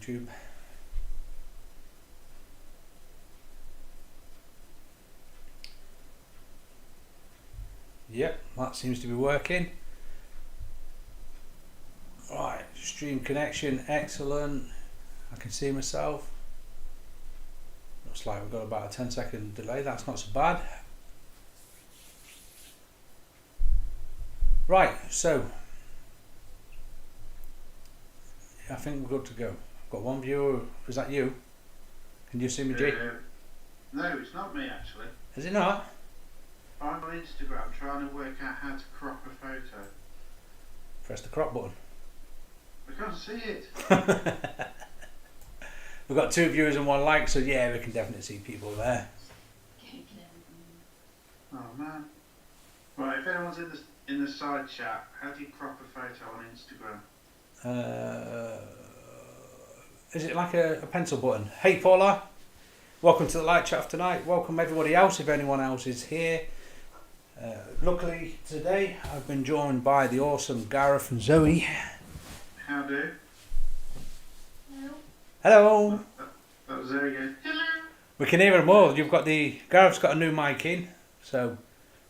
YouTube. Yep, that seems to be working. Right, stream connection, excellent. I can see myself. Looks like we've got about a 10-second delay, that's not so bad. Right, so I think we're good to go. I've got one viewer. Is that you? Can you see me, G? No, it's not me actually. Is it not? I'm on Instagram trying to work out how to crop a photo. Press the crop button. I can't see it. We've got 2 viewers and 1 like, so yeah, we can definitely see people there. Oh man. Right, if anyone's in the side chat, how do you crop a photo on Instagram? Is it like a pencil button? Hey Paula, welcome to the live chat tonight. Welcome everybody else, if anyone else is here. Luckily today I've been joined by the awesome Gareth and Zoe. How do? Hello. That was very good. Hello. We can hear them all. Gareth's got a new mic in, so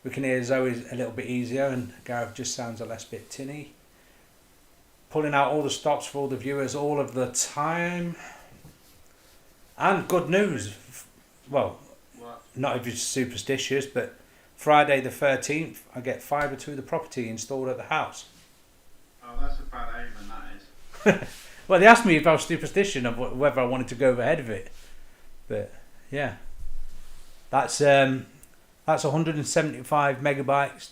we can hear Zoe a little bit easier, and Gareth just sounds a less bit tinny. Pulling out all the stops for all the viewers all of the time. And good news. Well, What? not if you're superstitious, but Friday the 13th, I get fibre to the property installed at the house. Oh, that's a bad omen, that is. Well, they asked me if I was superstitious of whether I wanted to go ahead of it, but yeah, that's 175 megabytes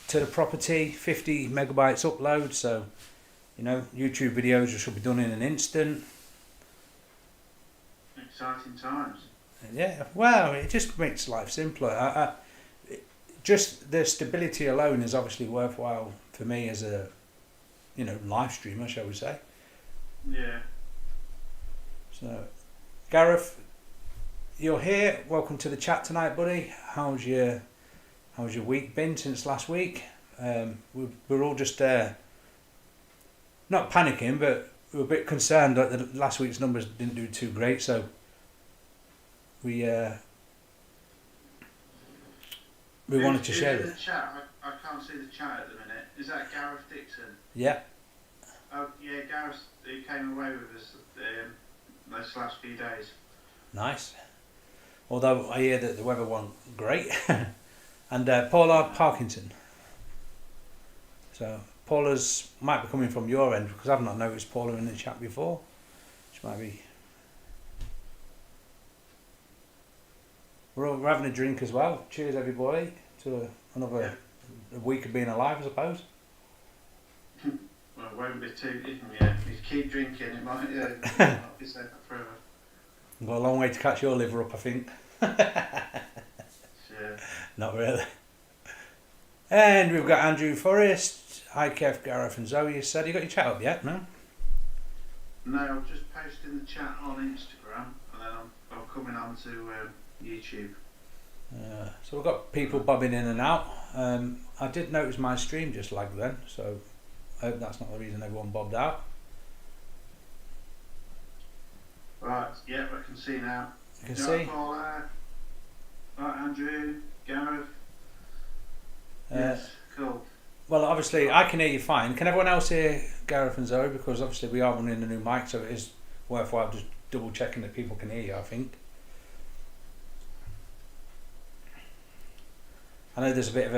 to the property, 50 megabytes upload. So, you know, YouTube videos should be done in an instant. Exciting times. Yeah, well, it just makes life simpler. Just the stability alone is obviously worthwhile for me as a, live streamer, shall we say. Yeah. So, Gareth, you're here. Welcome to the chat tonight, buddy. How's your week been since last week? We're all just not panicking, but we're a bit concerned that the last week's numbers didn't do too great. So we wanted to share it. it. Chat? I can't see the chat at the minute. Is that Gareth Dixon? Yeah. Oh yeah, Gareth. He came away with us those last few days. Nice. Although I hear that the weather wasn't great. And Paula Parkinson. So Paula's might be coming from your end, because I've not noticed Paula in the chat before. She might be. We're having a drink as well. Cheers everybody to another week of being alive, I suppose. Well, it won't be too. If you keep drinking, it might not be safe forever. I've got a long way to catch your liver up, I think. Yeah. Not really. And we've got Andrew Forrest. Hi Kev, Gareth and Zoe. Said you got your chat up yet? No? No, I'm just posting the chat on Instagram, and then I'm coming on to YouTube. So we've got people bobbing in and out. I did notice my stream just lagged then, so I hope that's not the reason everyone bobbed out. Right, yeah, I can see now. You can see? Paul, right, Andrew, Gareth. Yes, cool. Well, obviously I can hear you fine. Can everyone else hear Gareth and Zoe? Because obviously we are running a new mic, so it is worthwhile just double checking that people can hear you, I think. I know there's a bit of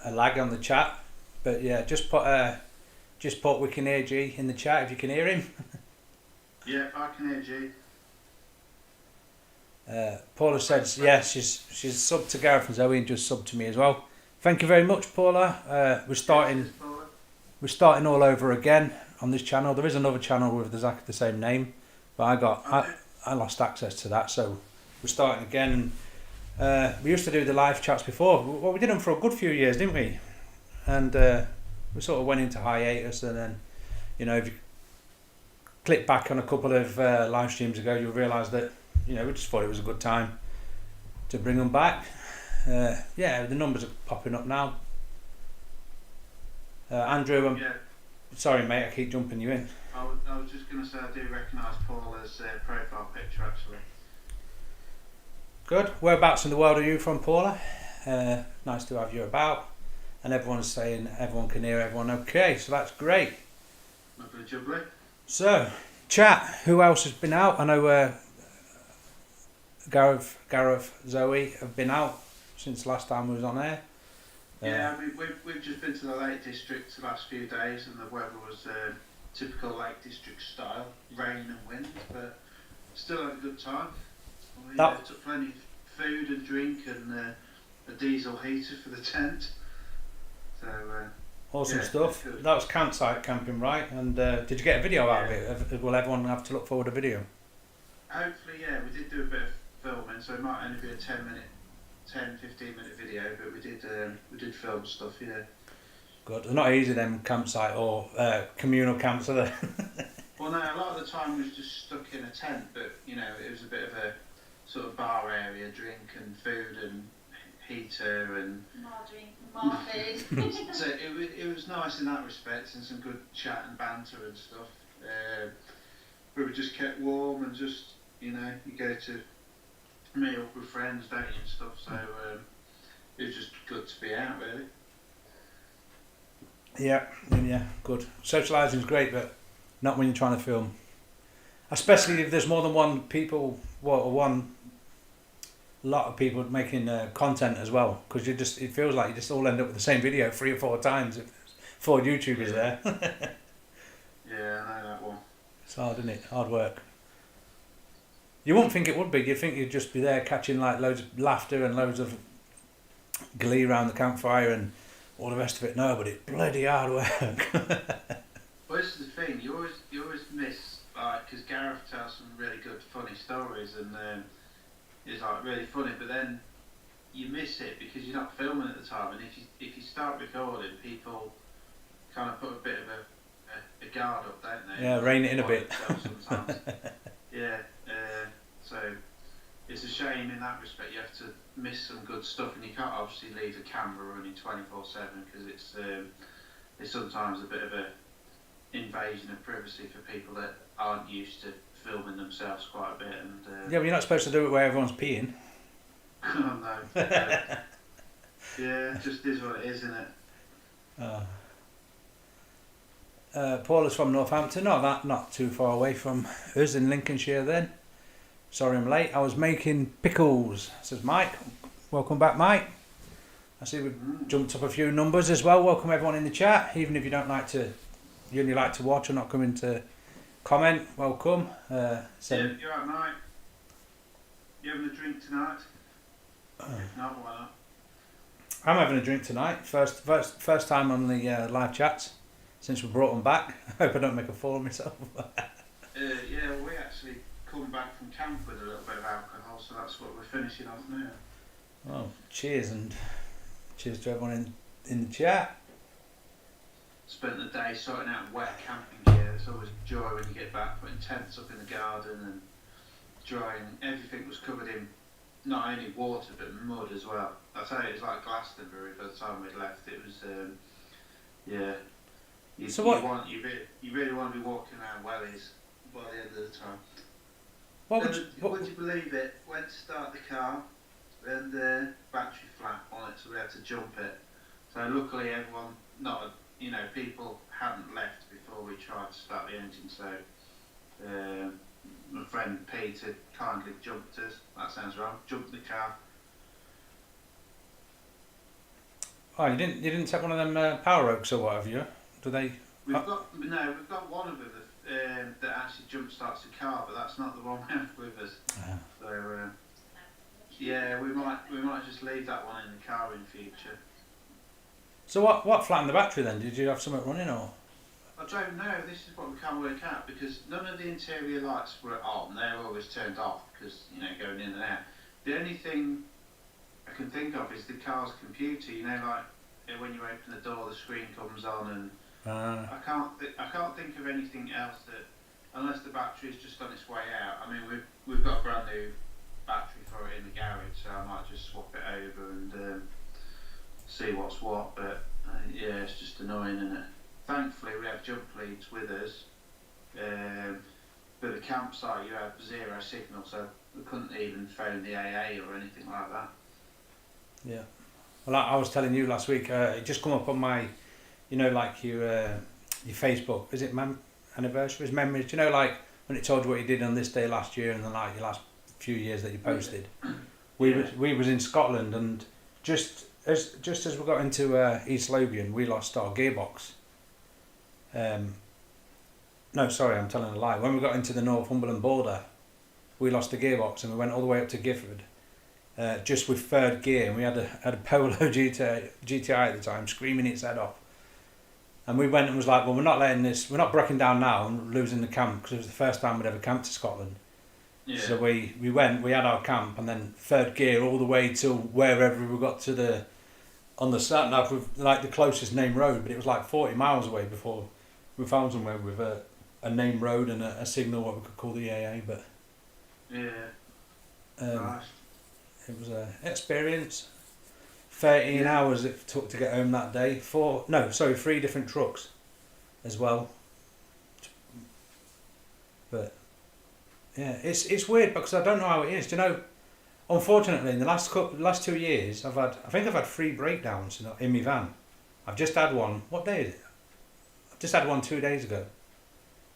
a lag on the chat, but yeah, just put we can hear G in the chat if you can hear him. Yeah, I can hear G. Paula says yes, she's subbed to Gareth and Zoe and just subbed to me as well. Thank you very much, Paula. We're starting all over again on this channel. There is another channel with exactly the same name, but I lost access to that, so we're starting again. We used to do the live chats before. Well, we did them for a good few years, didn't we? And we sort of went into hiatus, and then, if you click back on a couple of live streams ago, you'll realise that, we just thought it was a good time to bring them back. The numbers are popping up now. Andrew, sorry mate, I keep jumping you in. I I was just going to say I do recognise Paula's profile picture actually. Good. Whereabouts in the world are you from, Paula? Nice to have you about. And everyone's saying everyone can hear everyone okay, so that's great. Lovely jubbly. So, chat, who else has been out? I know Gareth, Zoe have been out since last time we was on air. Yeah, we've just been to the Lake District the last few days, and the weather was typical Lake District style, rain and wind, but still had a good time. We took plenty of food and drink and a diesel heater for the tent. So awesome yeah, stuff. That was campsite camping, right? And did you get a video out of it? Will everyone have to look forward to a video? Hopefully, yeah. We did do a bit of filming, so it might only be a 10-15 minute video, but we did film stuff, yeah. Good. They're not easy, them campsite or communal camps, are they? Well, no, a lot of the time we was just stuck in a tent, but you know, it was a bit of a sort of bar area, drink and food and heater and more drink, more food. so it was nice in that respect, and some good chat and banter and stuff. We were just kept warm and just, you know, you go to meet up with friends, don't you, and stuff. So it was just good to be out, really. Yeah, good. Socialising is great, but not when you're trying to film. Especially if there's more than one people, one lot of people making content as well, because it feels like you just all end up with the same video 3 or 4 times if there's 4 YouTubers there. Yeah, I know that one. It's hard, isn't it? Hard work. You wouldn't think it would be. You'd think you'd just be there catching like loads of laughter and loads of glee around the campfire and all the rest of it. No, but it's bloody hard work. Well, this is the thing. You always miss, like, because Gareth tells some really good, funny stories, and it's like really funny. But then you miss it because you're not filming at the time. And if you start recording, people kind of put a bit of a guard up, don't they? Yeah, rein it in a bit. Sometimes. Yeah. So it's a shame in that respect. You have to miss some good stuff, and you can't obviously leave the camera running 24/7 because it's sometimes a bit of a invasion of privacy for people that aren't used to filming themselves quite a bit. And yeah, but you're not supposed to do it where everyone's peeing. Oh no. Yeah, it just is what it is, isn't it? Paula's from Northampton. Not too far away from us in Lincolnshire then. Sorry I'm late. I was making pickles, says Mike. Welcome back, Mike. I see we've jumped up a few numbers as well. Welcome everyone in the chat. Even if you don't like to, you only like to watch or not coming to comment, welcome. Yeah, you're right, Mike. You having a drink tonight? If not, why not? I'm having a drink tonight. First time on the live chats since we brought them back. I hope I don't make a fool of myself. Yeah, well, we actually come back from camp with a little bit of alcohol, so that's what we're finishing off now. Oh, cheers, and cheers to everyone in the chat. Spent the day sorting out wet camping gear. It's always a joy when you get back, putting tents up in the garden and drying. Everything was covered in not only water but mud as well. I tell you, it was like Glastonbury by the time we'd left. It was, yeah. You really want to be walking around wellies by the end of the time. Would you believe it? Went to start the car and the battery flat on it, so we had to jump it. So luckily everyone, people hadn't left before we tried to start the engine. So my friend Peter kindly jumped us. That sounds wrong. Jumped the car. Oh, you didn't take one of them power oaks or whatever, you? Do they? We've got one of them that actually jump starts the car, but that's not the one we have with us. So yeah, we might just leave that one in the car in future. So what flattened the battery then? Did you have something running or? I don't know. This is what we can't work out because none of the interior lights were on. They were always turned off because going in and out. The only thing I can think of is the car's computer. Like when you open the door, the screen comes on, and I can't think of anything else that, unless the battery's just on its way out. I mean, we've got a brand new battery for it in the garage, so I might just swap it over and see what's what. But yeah, it's just annoying, isn't it? Thankfully, we have jump leads with us, But the campsite, you had 0 signal, so we couldn't even phone the AA or anything like that. Yeah. Well, I was telling you last week, it just come up on my, you know, like your Facebook, is it anniversaries, memories? Do you know, like when it told you what you did on this day last year and then like your last few years that you posted? We was in Scotland, and just as we got into East Lothian, we lost our gearbox. No, sorry, I'm telling a lie. When we got into the Northumberland border, we lost the gearbox and we went all the way up to Gifford, just with third gear, and we had a Polo GTI at the time, screaming its head off. And we went and was like, well, we're not breaking down now and losing the camp, because it was the first time we'd ever camped to Scotland. Yeah. So we went, we had our camp, and then third gear all the way till wherever we got to on the sat nav with like the closest named road, but it was like 40 miles away before we found somewhere with a named road and a signal, what we could call the AA. But yeah, right. It was an experience. 13 hours it took to get home that day. 3 different trucks as well. But yeah, it's weird because I don't know how it is. Do you know? Unfortunately, in the last 2 years, I think I've had 3 breakdowns in my van. I've just had one. What day is it? I've just had one 2 days ago.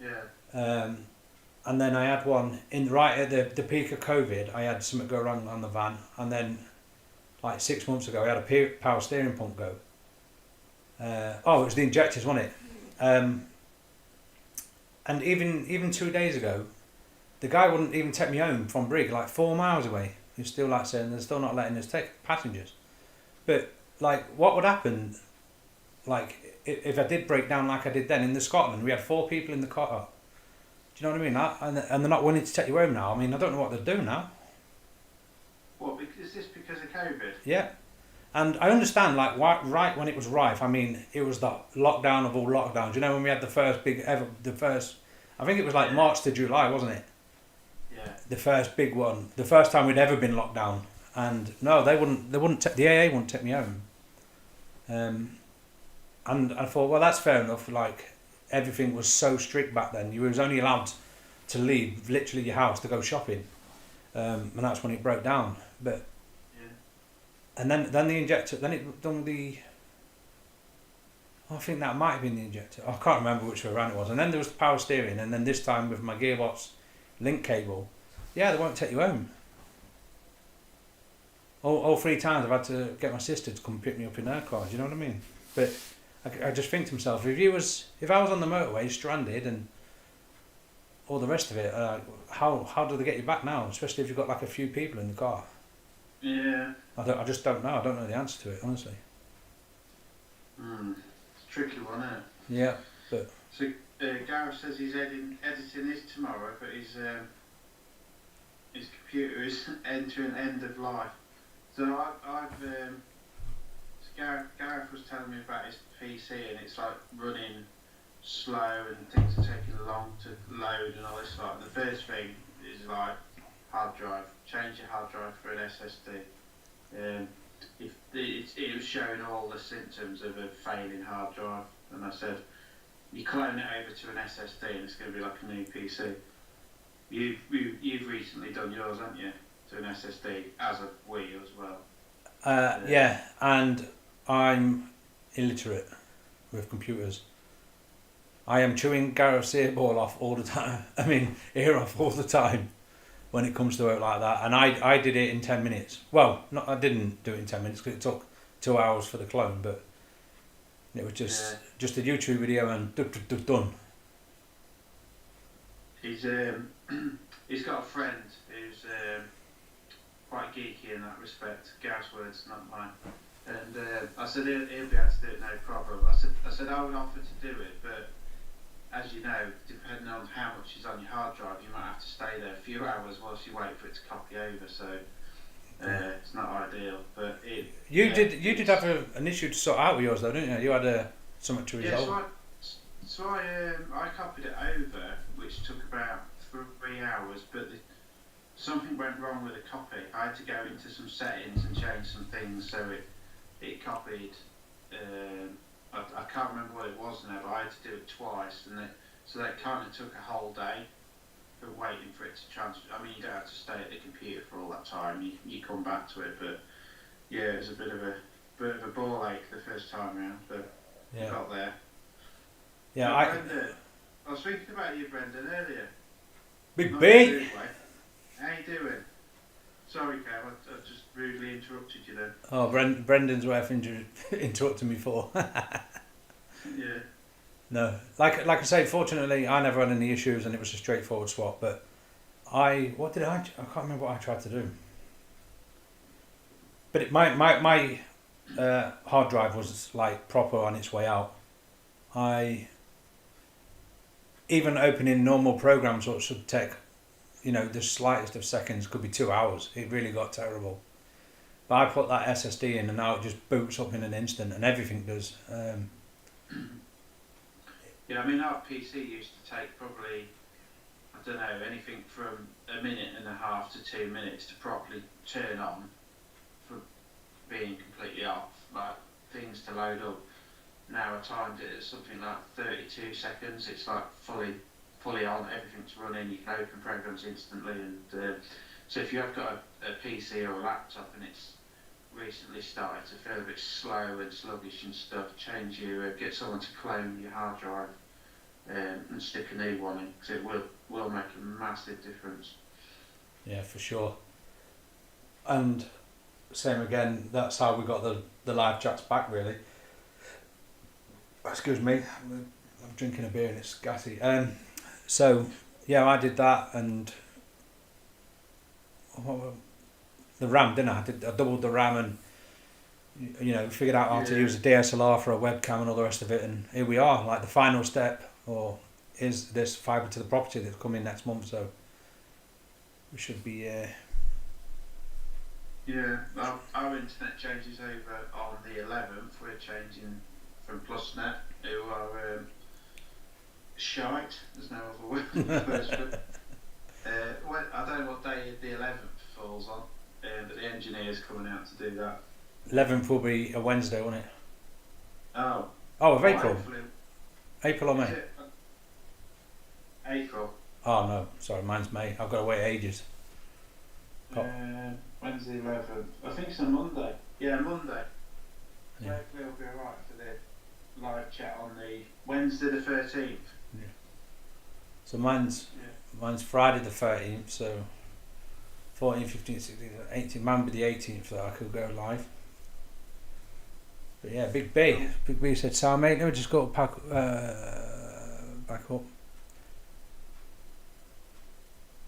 Yeah. And then I had one right at the peak of COVID. I had something go wrong on the van, and then like 6 months ago, I had a power steering pump go. It was the injectors, wasn't it? And even 2 days ago, the guy wouldn't even take me home from Brig, like 4 miles away. He was still like saying they're still not letting us take passengers. But like, what would happen? Like, if I did break down like I did then in the Scotland, we had 4 people in the car. Do you know what I mean? And they're not willing to take you home now. I mean, I don't know what they're doing now. What? Is this because of COVID? Yeah. And I understand, like, right when it was rife, I mean, it was the lockdown of all lockdowns. You know, when we had the first big ever, I think it was like March to July, wasn't it? Yeah. The first big one, the first time we'd ever been locked down. And no, the AA wouldn't take me home. And I thought, well, that's fair enough. Like, everything was so strict back then. You was only allowed to leave literally your house to go shopping. And that's when it broke down. But and then the injector, then it done I think that might have been the injector. I can't remember which way around it was. And then there was the power steering, and then this time with my gearbox link cable, they won't take you home. All 3 times I've had to get my sister to come pick me up in her car. Do you know what I mean? But I just think to myself, if I was on the motorway stranded and all the rest of it, how do they get you back now? Especially if you've got like a few people in the car. Yeah. I just don't know. I don't know the answer to it, honestly. It's a tricky one, isn't it? Yeah, but so Gareth says he's editing his tomorrow, but his computer is entering end of life. So Gareth was telling me about his PC, and it's like running slow and things are taking long to load and all this. Like, the first thing is like hard drive. Change your hard drive for an SSD. It was showing all the symptoms of a failing hard drive, and I said, you clone it over to an SSD and it's going to be like a new PC. You've recently done yours, haven't you, to an SSD as a Wii as well? yeah, and I'm illiterate with computers. I am chewing Gareth's earball off all the time. I mean, ear off all the time when it comes to work like that. And I did it in 10 minutes. Well, I didn't do it in 10 minutes because it took 2 hours for the clone, but it was just a YouTube video and done. He's got a friend who's quite geeky in that respect. Gareth's words, not mine. And I said he'll be able to do it, no problem. I said I would offer to do it, but as you know, depending on how much is on your hard drive, you might have to stay there a few hours whilst you wait for it to copy over. So it's not ideal. But you did have an issue to sort out with yours, though, didn't you? You had something to resolve. So I copied it over, which took about 3 hours, but something went wrong with the copy. I had to go into some settings and change some things, so it copied. I can't remember what it was now, but I had to do it twice, and So that kind of took a whole day for waiting for it to transfer. I mean, you don't have to stay at the computer for all that time. You come back to it, but yeah, it was a bit of a ball ache the first time round, but we got there. Yeah, I was thinking about you, Brendan, earlier. Big Not B. in a rude way. How you doing? Sorry, Kev, I just rudely interrupted you then. Oh, Brendan's worth interrupting me for. Yeah. No, like I say, fortunately, I never had any issues, and it was a straightforward swap. But I can't remember what I tried to do. But my hard drive was like proper on its way out. Even opening normal programs, which should take, the slightest of seconds, could be 2 hours. It really got terrible. But I put that SSD in, and now it just boots up in an instant, and everything does. Yeah, I mean, our PC used to take probably, I don't know, anything from a minute and a half to 2 minutes to properly turn on for being completely off, like things to load up. Now I timed it at something like 32 seconds. It's like fully on, everything's running, you can open programs instantly, and so if you have got a PC or a laptop and it's recently started to feel a bit slow and sluggish and stuff, get someone to clone your hard drive and stick a new one in, because it will make a massive difference. Yeah, for sure. And same again, that's how we got the live chats back, really. Excuse me, I'm drinking a beer and it's gassy. So yeah, I did that, and the RAM, didn't I? I doubled the RAM, and figured out how to use a DSLR for a webcam and all the rest of it, and here we are, like the final step, or is this fibre to the property that's coming next month, so we should be Yeah, our internet changes over on the 11th. We're changing from PlusNet, who are shite, there's no other word for it. I don't know what day the 11th falls on, but the engineer's coming out to do that. 11th will be a Wednesday, won't it? Oh, of April. April or May? April. Oh no, sorry, mine's May. I've got to wait ages. Wednesday 11th. I think it's a Monday. Yeah, Monday. So Yeah. hopefully it'll be alright for the live chat on the Wednesday the 13th. Yeah. So mine's Friday the 13th, so 14, 15, 16, 18. Mine would be the 18th that I could go live. But yeah, Big B said, "So mate, let me just go back up.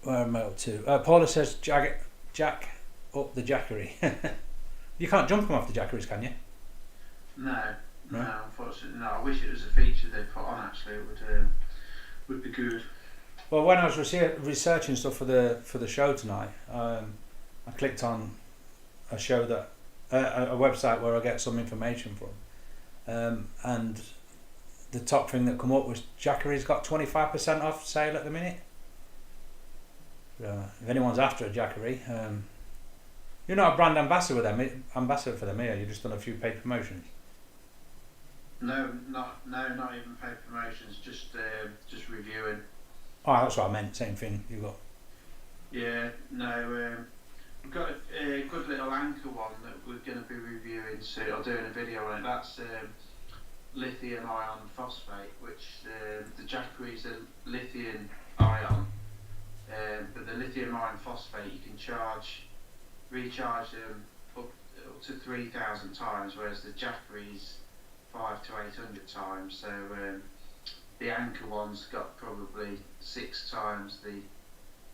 Where am I up to? Paula says, Jack up the jackery." You can't jump them off the jackeries, can you? No, Right. unfortunately no. I wish it was a feature they put on. Actually, it would be good. Well, when I was researching stuff for the show tonight, I clicked on a show that a website where I get some information from, and the top thing that come up was Jackery's got 25% off sale at the minute. If anyone's after a Jackery, you're not a brand ambassador for them, here. You've just done a few paid promotions. No, not even paid promotions. Just reviewing. Oh, that's what I meant. Same thing. You got. Yeah, no. We've got a good little anchor one that we're going to be reviewing soon, or doing a video on it. That's lithium ion phosphate, which the Jackery's a lithium ion, but the lithium ion phosphate you can recharge them up to 3,000 times, whereas the Jackery's 500 to 800 times. So the anchor one's got probably 6 times the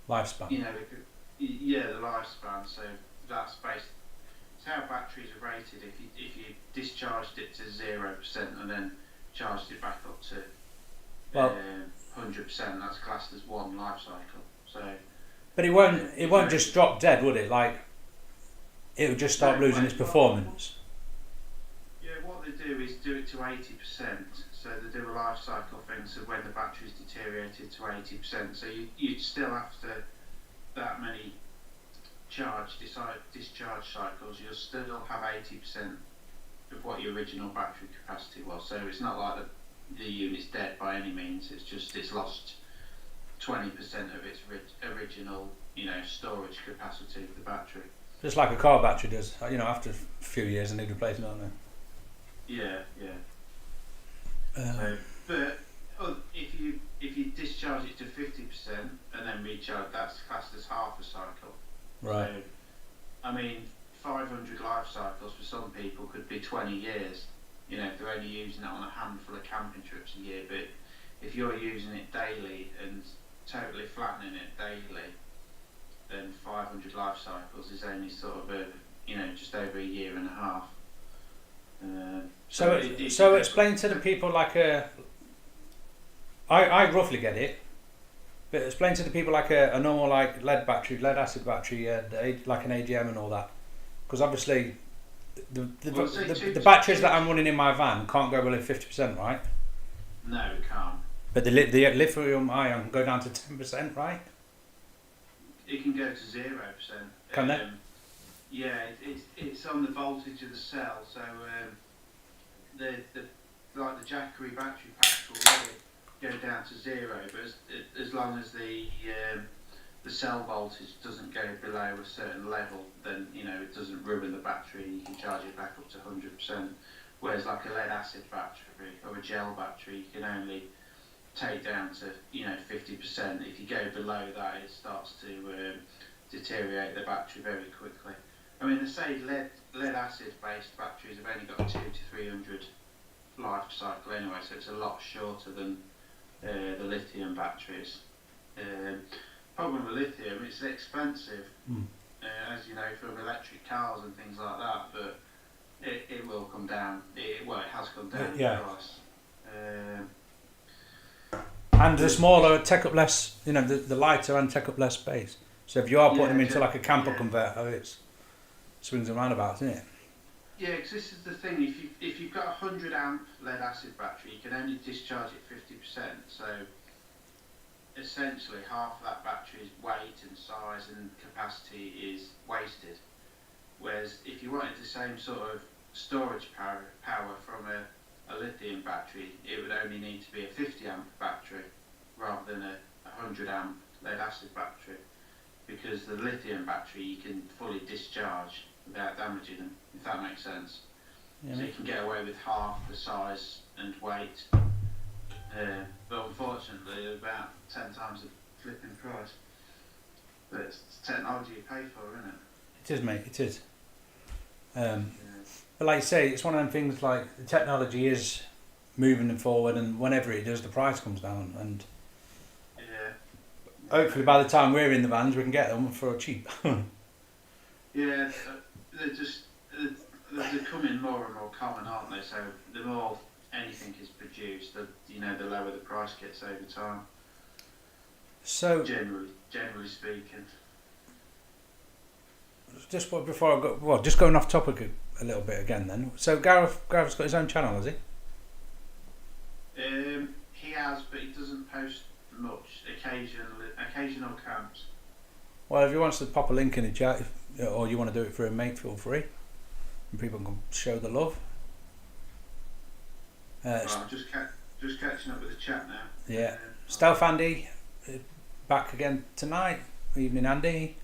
Lifespan. the lifespan. So that's based. It's how batteries are rated. If you discharged it to 0% and then charged it back up to 100%, that's classed as one life cycle. So. But it won't just drop dead, would it? Like, it would just start losing its performance. Yeah, what they do is do it to 80%. So they do a life cycle thing. So when the battery's deteriorated to 80%, so you'd still after that many discharge cycles, you'll still have 80% of what your original battery capacity was. So it's not like the unit's dead by any means. It's just it's lost 20% of its original, storage capacity of the battery. Just like a car battery does. After a few years, they need replacing, don't they? Yeah. But if you discharge it to 50% and then recharge, that's classed as half a cycle. Right. So, 500 life cycles for some people could be 20 years. If they're only using it on a handful of camping trips a year. But if you're using it daily and totally flattening it daily, then 500 life cycles is only sort of just over a year and a half. So explain to the people I roughly get it, but explain to the people like a normal lead acid battery, like an AGM and all that, because obviously the batteries that I'm running in my van can't go below 50%, right? No, it can't. But the lithium ion go down to 10%, right? It can go to 0%. Can they? Yeah, it's on the voltage of the cell. So the Jackery battery packs will really go down to 0, but as long as the cell voltage doesn't go below a certain level, then it doesn't ruin the battery. You can charge it back up to 100%. Whereas like a lead acid battery or a gel battery, you can only take down to 50%. If you go below that, it starts to deteriorate the battery very quickly. They say lead acid based batteries have only got 200 to 300 life cycle anyway, so it's a lot shorter than the lithium batteries. Problem with lithium, it's expensive, as you know, from electric cars and things like that, but it will come down. It has come down in price. And the smaller take up less, the lighter and take up less space. So if you are putting them into like a camper converter, it swings and roundabouts, isn't it? Yeah, because this is the thing. If you've got a 100 amp lead acid battery, you can only discharge it 50%. So essentially, half of that battery's weight and size and capacity is wasted. Whereas if you wanted the same sort of storage power from a lithium battery, it would only need to be a 50 amp battery rather than a 100 amp lead acid battery, because the lithium battery you can fully discharge without damaging them, if that makes sense. Yeah. So you can get away with half the size and weight, but unfortunately they're about 10 times the flipping price. But it's technology you pay for, isn't it? It is, mate, it is. But like you say, it's one of them things, like the technology is moving forward, and whenever it does, the price comes down, and hopefully by the time we're in the vans we can get them for cheap. Yeah, they're becoming more and more common, aren't they? So the more anything is produced, the lower the price gets over time. So generally speaking. Just before I go, just going off topic a little bit again then. So Gareth's got his own channel, has he? He has, but he doesn't post much. Occasional camps. Well, if he wants to pop a link in the chat, or you want to do it for him, mate, feel free, and people can show the love. I'm just catching up with the chat now. Yeah, Stealth Andy back again tonight. Evening, Andy.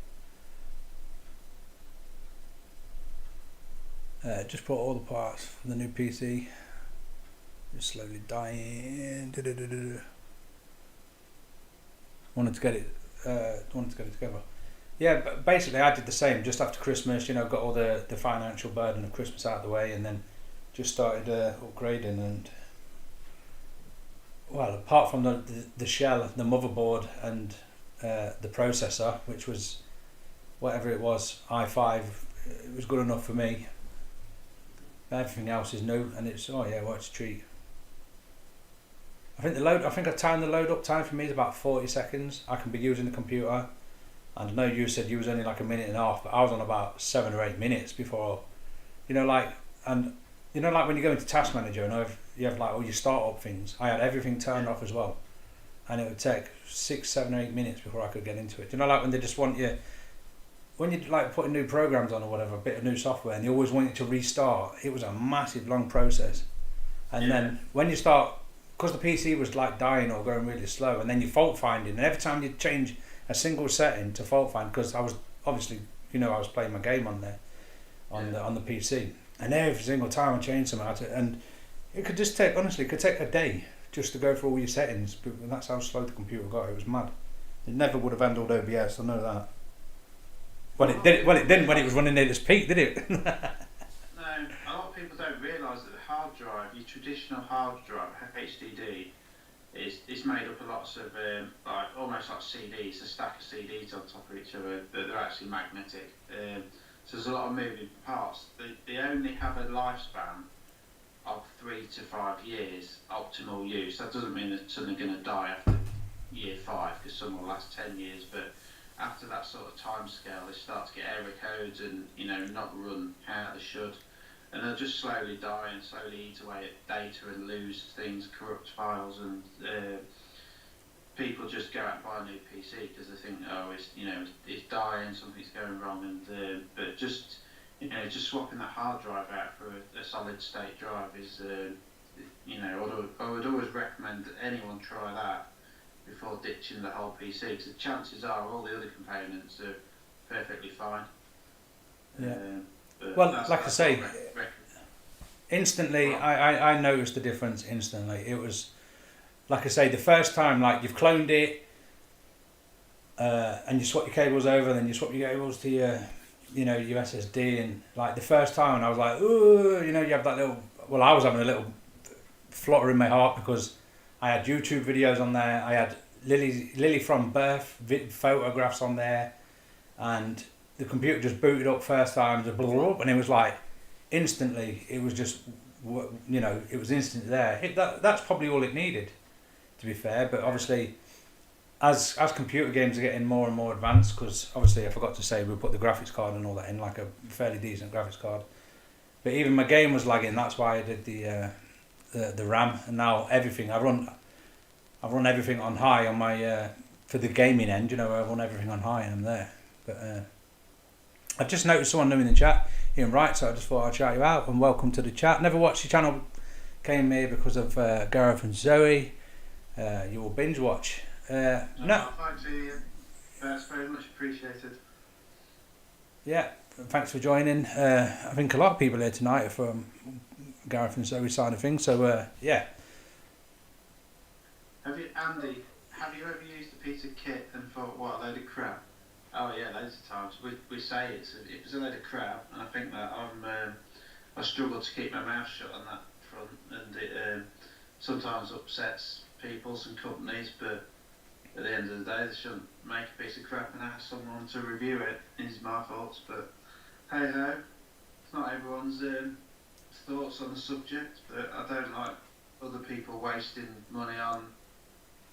Just put all the parts for the new PC. Just slowly dying. Wanted to get it together. Yeah, but basically I did the same just after Christmas. Got all the financial burden of Christmas out of the way, and then just started upgrading. And well, apart from the shell, the motherboard, and the processor, which was whatever it was, i5, it was good enough for me. Everything else is new, and it's it's a treat. I think I timed the load up time for me is about 40 seconds. I can be using the computer, and I know you said you was only like a minute and a half, but I was on about 7 or 8 minutes before, when you go into Task Manager and you have like all your startup things. I had everything turned off as well, and it would take 6, 7 or 8 minutes before I could get into it. When they just want you. When you're like putting new programs on or whatever, a bit of new software, and you always want it to restart, it was a massive long process. And then when you start because the PC was like dying or going really slow, and then you fault finding, and every time you change a single setting to fault find, because I was obviously, I was playing my game on there, on the PC, and every single time I changed something, and it could just take, honestly, it could take a day just to go through all your settings, but that's how slow the computer got. It was mad. It never would have handled OBS, I know that. Well, it did. Well, it didn't when it was running at its peak, did it? No, a lot of people don't realise that the hard drive, your traditional hard drive, HDD, is made up of lots of like almost like CDs, a stack of CDs on top of each other, but they're actually magnetic. So there's a lot of moving parts. They only have a lifespan of 3 to 5 years optimal use. That doesn't mean that suddenly going to die after year 5, because some will last 10 years, but after that sort of time scale they start to get error codes and not run how they should, and they'll just slowly die and slowly eat away at data and lose things, corrupt files, and people just go out and buy a new PC because they think, oh, it's dying, something's going wrong, and but just swapping that hard drive out for a solid state drive is I would always recommend that anyone try that before ditching the whole PC, because the chances are all the other components are perfectly fine. Yeah. Well, like I say, instantly, I noticed the difference instantly. It was, like I say, the first time, like you've cloned it, and you swap your cables over, then you swap your cables to your SSD, and like the first time, and I was like, ooh, you have that little. Well, I was having a little flutter in my heart because I had YouTube videos on there. I had Lily from birth photographs on there, and the computer just booted up first time, and it was like instantly. It was just, it was instant there. That's probably all it needed, to be fair. But obviously, as computer games are getting more and more advanced, because obviously I forgot to say we put the graphics card and all that in, like a fairly decent graphics card. But even my game was lagging. That's why I did the RAM, and now everything I run everything on high on my for the gaming end. I run everything on high and I'm there. But I've just noticed someone new in the chat, Ian Wright, so I just thought I'd shout you out and welcome to the chat. Never watched your channel, came here because of Gareth and Zoe. You will binge watch. No. Thanks, Ian. That's very much appreciated. Yeah, thanks for joining. I think a lot of people here tonight are from Gareth and Zoe side of things, so yeah. Andy, have you ever used a piece of kit and thought, what a load of crap? Oh yeah, loads of times. We say it was a load of crap, and I think that I struggle to keep my mouth shut on that front, and it sometimes upsets people and companies, but at the end of the day, they shouldn't make a piece of crap and ask someone to review it. It's my thoughts, but hey ho, it's not everyone's thoughts on the subject, but I don't like other people wasting money on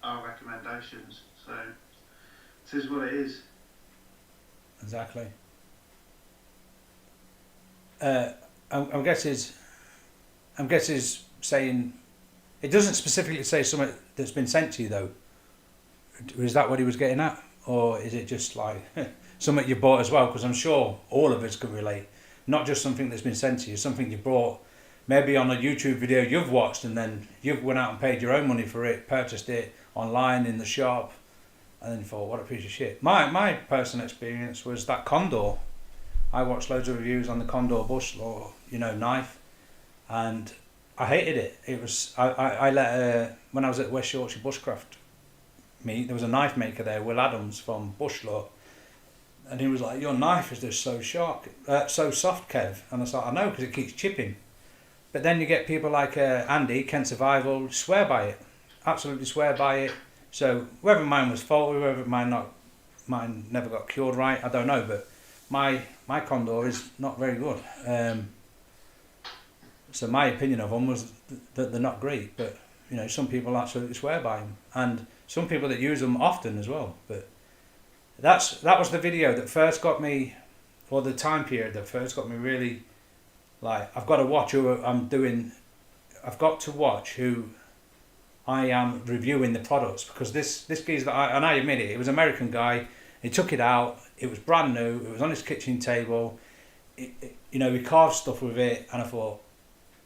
our recommendations, so it is what it is. Exactly. I'm guessing saying it doesn't specifically say something that's been sent to you though. Is that what he was getting at, or is it just like something you bought as well? Because I'm sure all of us can relate. Not just something that's been sent to you, something you bought maybe on a YouTube video you've watched, and then you went out and paid your own money for it, purchased it online in the shop, and then you thought, what a piece of shit. My personal experience was that Condor. I watched loads of reviews on the Condor bush or knife, and I hated it. It was I let when I was at West Yorkshire Bushcraft meet, there was a knife maker there, Will Adams from Bushlot, and he was like, your knife is just so sharp, so soft, Kev. And I was like, I know, because it keeps chipping. But then you get people like Andy, Kent Survival, swear by it, absolutely swear by it. So whether mine was faulty, whether mine never got cured right, I don't know. But my Condor is not very good. So my opinion of them was that they're not great. But some people absolutely swear by them, and some people that use them often as well. But that was the video that first got me, or the time period that first got me really. Like, I've got to watch who I've got to watch who I am reviewing the products, because this geezer that and I admit it was an American guy. He took it out, it was brand new, it was on his kitchen table, he carved stuff with it, and I thought,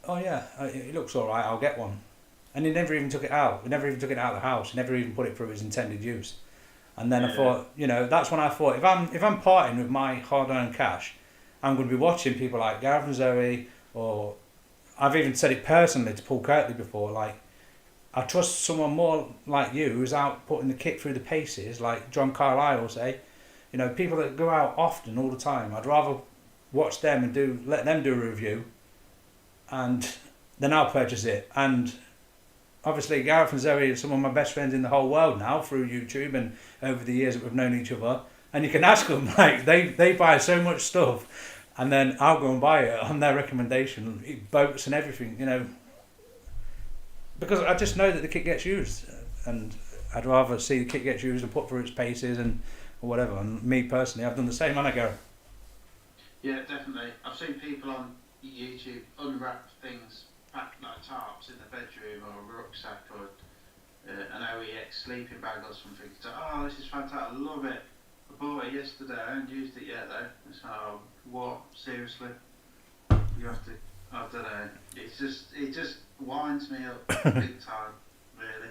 oh yeah, it looks alright, I'll get one. and he never even took it out. He never even took it out of the house. He never even put it through its intended use. And then I thought, you know, that's when I thought, if I'm parting with my hard-earned cash, I'm going to be watching people like Gareth and Zoe, or I've even said it personally to Paul Kirtley before, like, I trust someone more like you who's out putting the kit through the paces, like John Carlyle will say. You know, people that go out often, all the time. I'd rather watch them and let them do a review, and then I'll purchase it. And obviously, Gareth and Zoe are some of my best friends in the whole world now through YouTube and over the years that we've known each other. And you can ask them, like, they buy so much stuff, and then I'll go and buy it on their recommendation, boats and everything, you know. Because I just know that the kit gets used, and I'd rather see the kit gets used and put through its paces and or whatever. And me personally, I've done the same, haven't I, Gareth? Yeah, definitely. I've seen people on YouTube unwrap things, pack like tarps in the bedroom or a rucksack or an OEX sleeping bag or something. So, oh, this is fantastic, I love it. I bought it yesterday, I haven't used it yet though. It's like, oh, what? Seriously? You have to, I don't know. It just winds me up big time, really.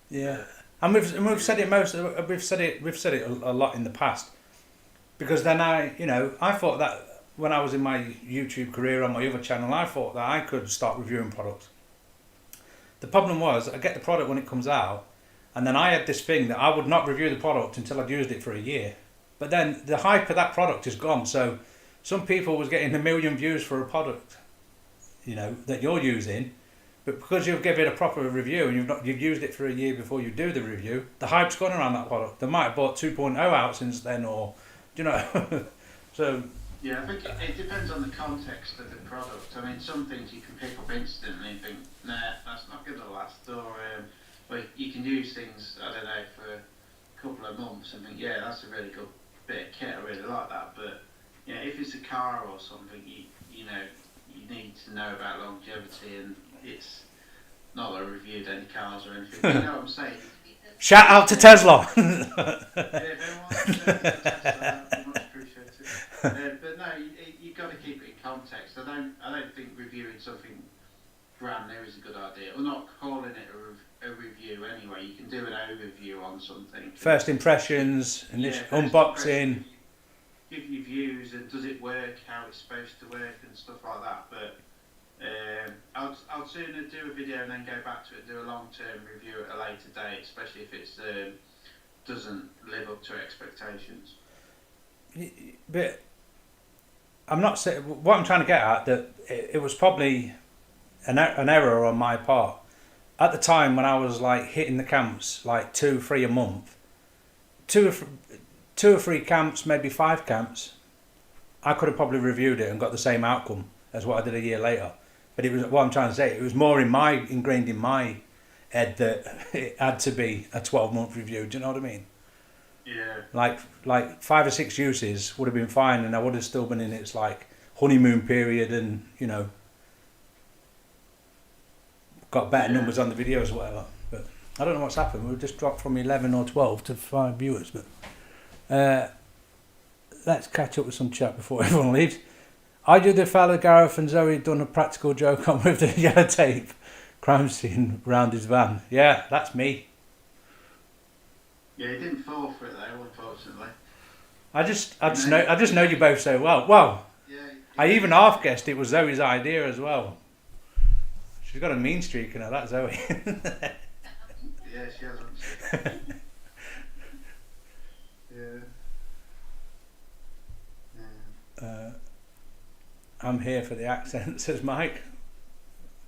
Yeah, and we've said it we've said it a lot in the past, because then I thought that when I was in my YouTube career on my other channel, I thought that I could start reviewing products. The problem was I get the product when it comes out, and then I had this thing that I would not review the product until I'd used it for a year. But then the hype of that product is gone, so some people was getting 1 million views for a product, you know, that you're using, but because you've given it a proper review and you've used it for a year before you do the review, the hype's gone around that product. They might have bought 2.0 out since then, or do you know? So yeah, I think it depends on the context of the product. I mean, some things you can pick up instantly and think, nah, that's not going to last, or you can use things, I don't know, for a couple of months and think, yeah, that's a really good bit of kit, I really like that. But yeah, if it's a car or something, you know, you need to know about longevity, and it's not that I reviewed any cars or anything, but you know what I'm saying? shout out to Tesla. Yeah, if anyone wants to Tesla, that'd be much appreciated. But no, you've got to keep it in context. I don't think reviewing something brand new is a good idea. Or not calling it a review anyway. You can do an overview on something. First impressions, unboxing. Give you views and does it work how it's supposed to work and stuff like that. But I'd sooner do a video and then go back to it, do a long-term review at a later date, especially if it doesn't live up to expectations. But I'm not saying, what I'm trying to get at, that it was probably an error on my part. At the time when I was like hitting the camps, like 2-3 a month, two or three camps, maybe 5 camps, I could have probably reviewed it and got the same outcome as what I did a year later. But it was, what I'm trying to say, it was more ingrained in my head that it had to be a 12-month review. Do you know what I mean? Yeah. Like 5 or 6 uses would have been fine, and I would have still been in its like honeymoon period, and you know, got better numbers on the videos or whatever. But I don't know what's happened. We've just dropped from 11 or 12 to 5 viewers. But let's catch up with some chat before everyone leaves. I do the fella Gareth and Zoe done a practical joke on with the yellow tape crime scene around his van. Yeah, that's me. Yeah, he didn't fall for it though, unfortunately. I just know you both so well. Well, Yeah. I even half guessed it was Zoe's idea as well. She's got a mean streak in her, that Zoe. Yeah, she hasn't. Yeah. I'm here for the accent, says Mike.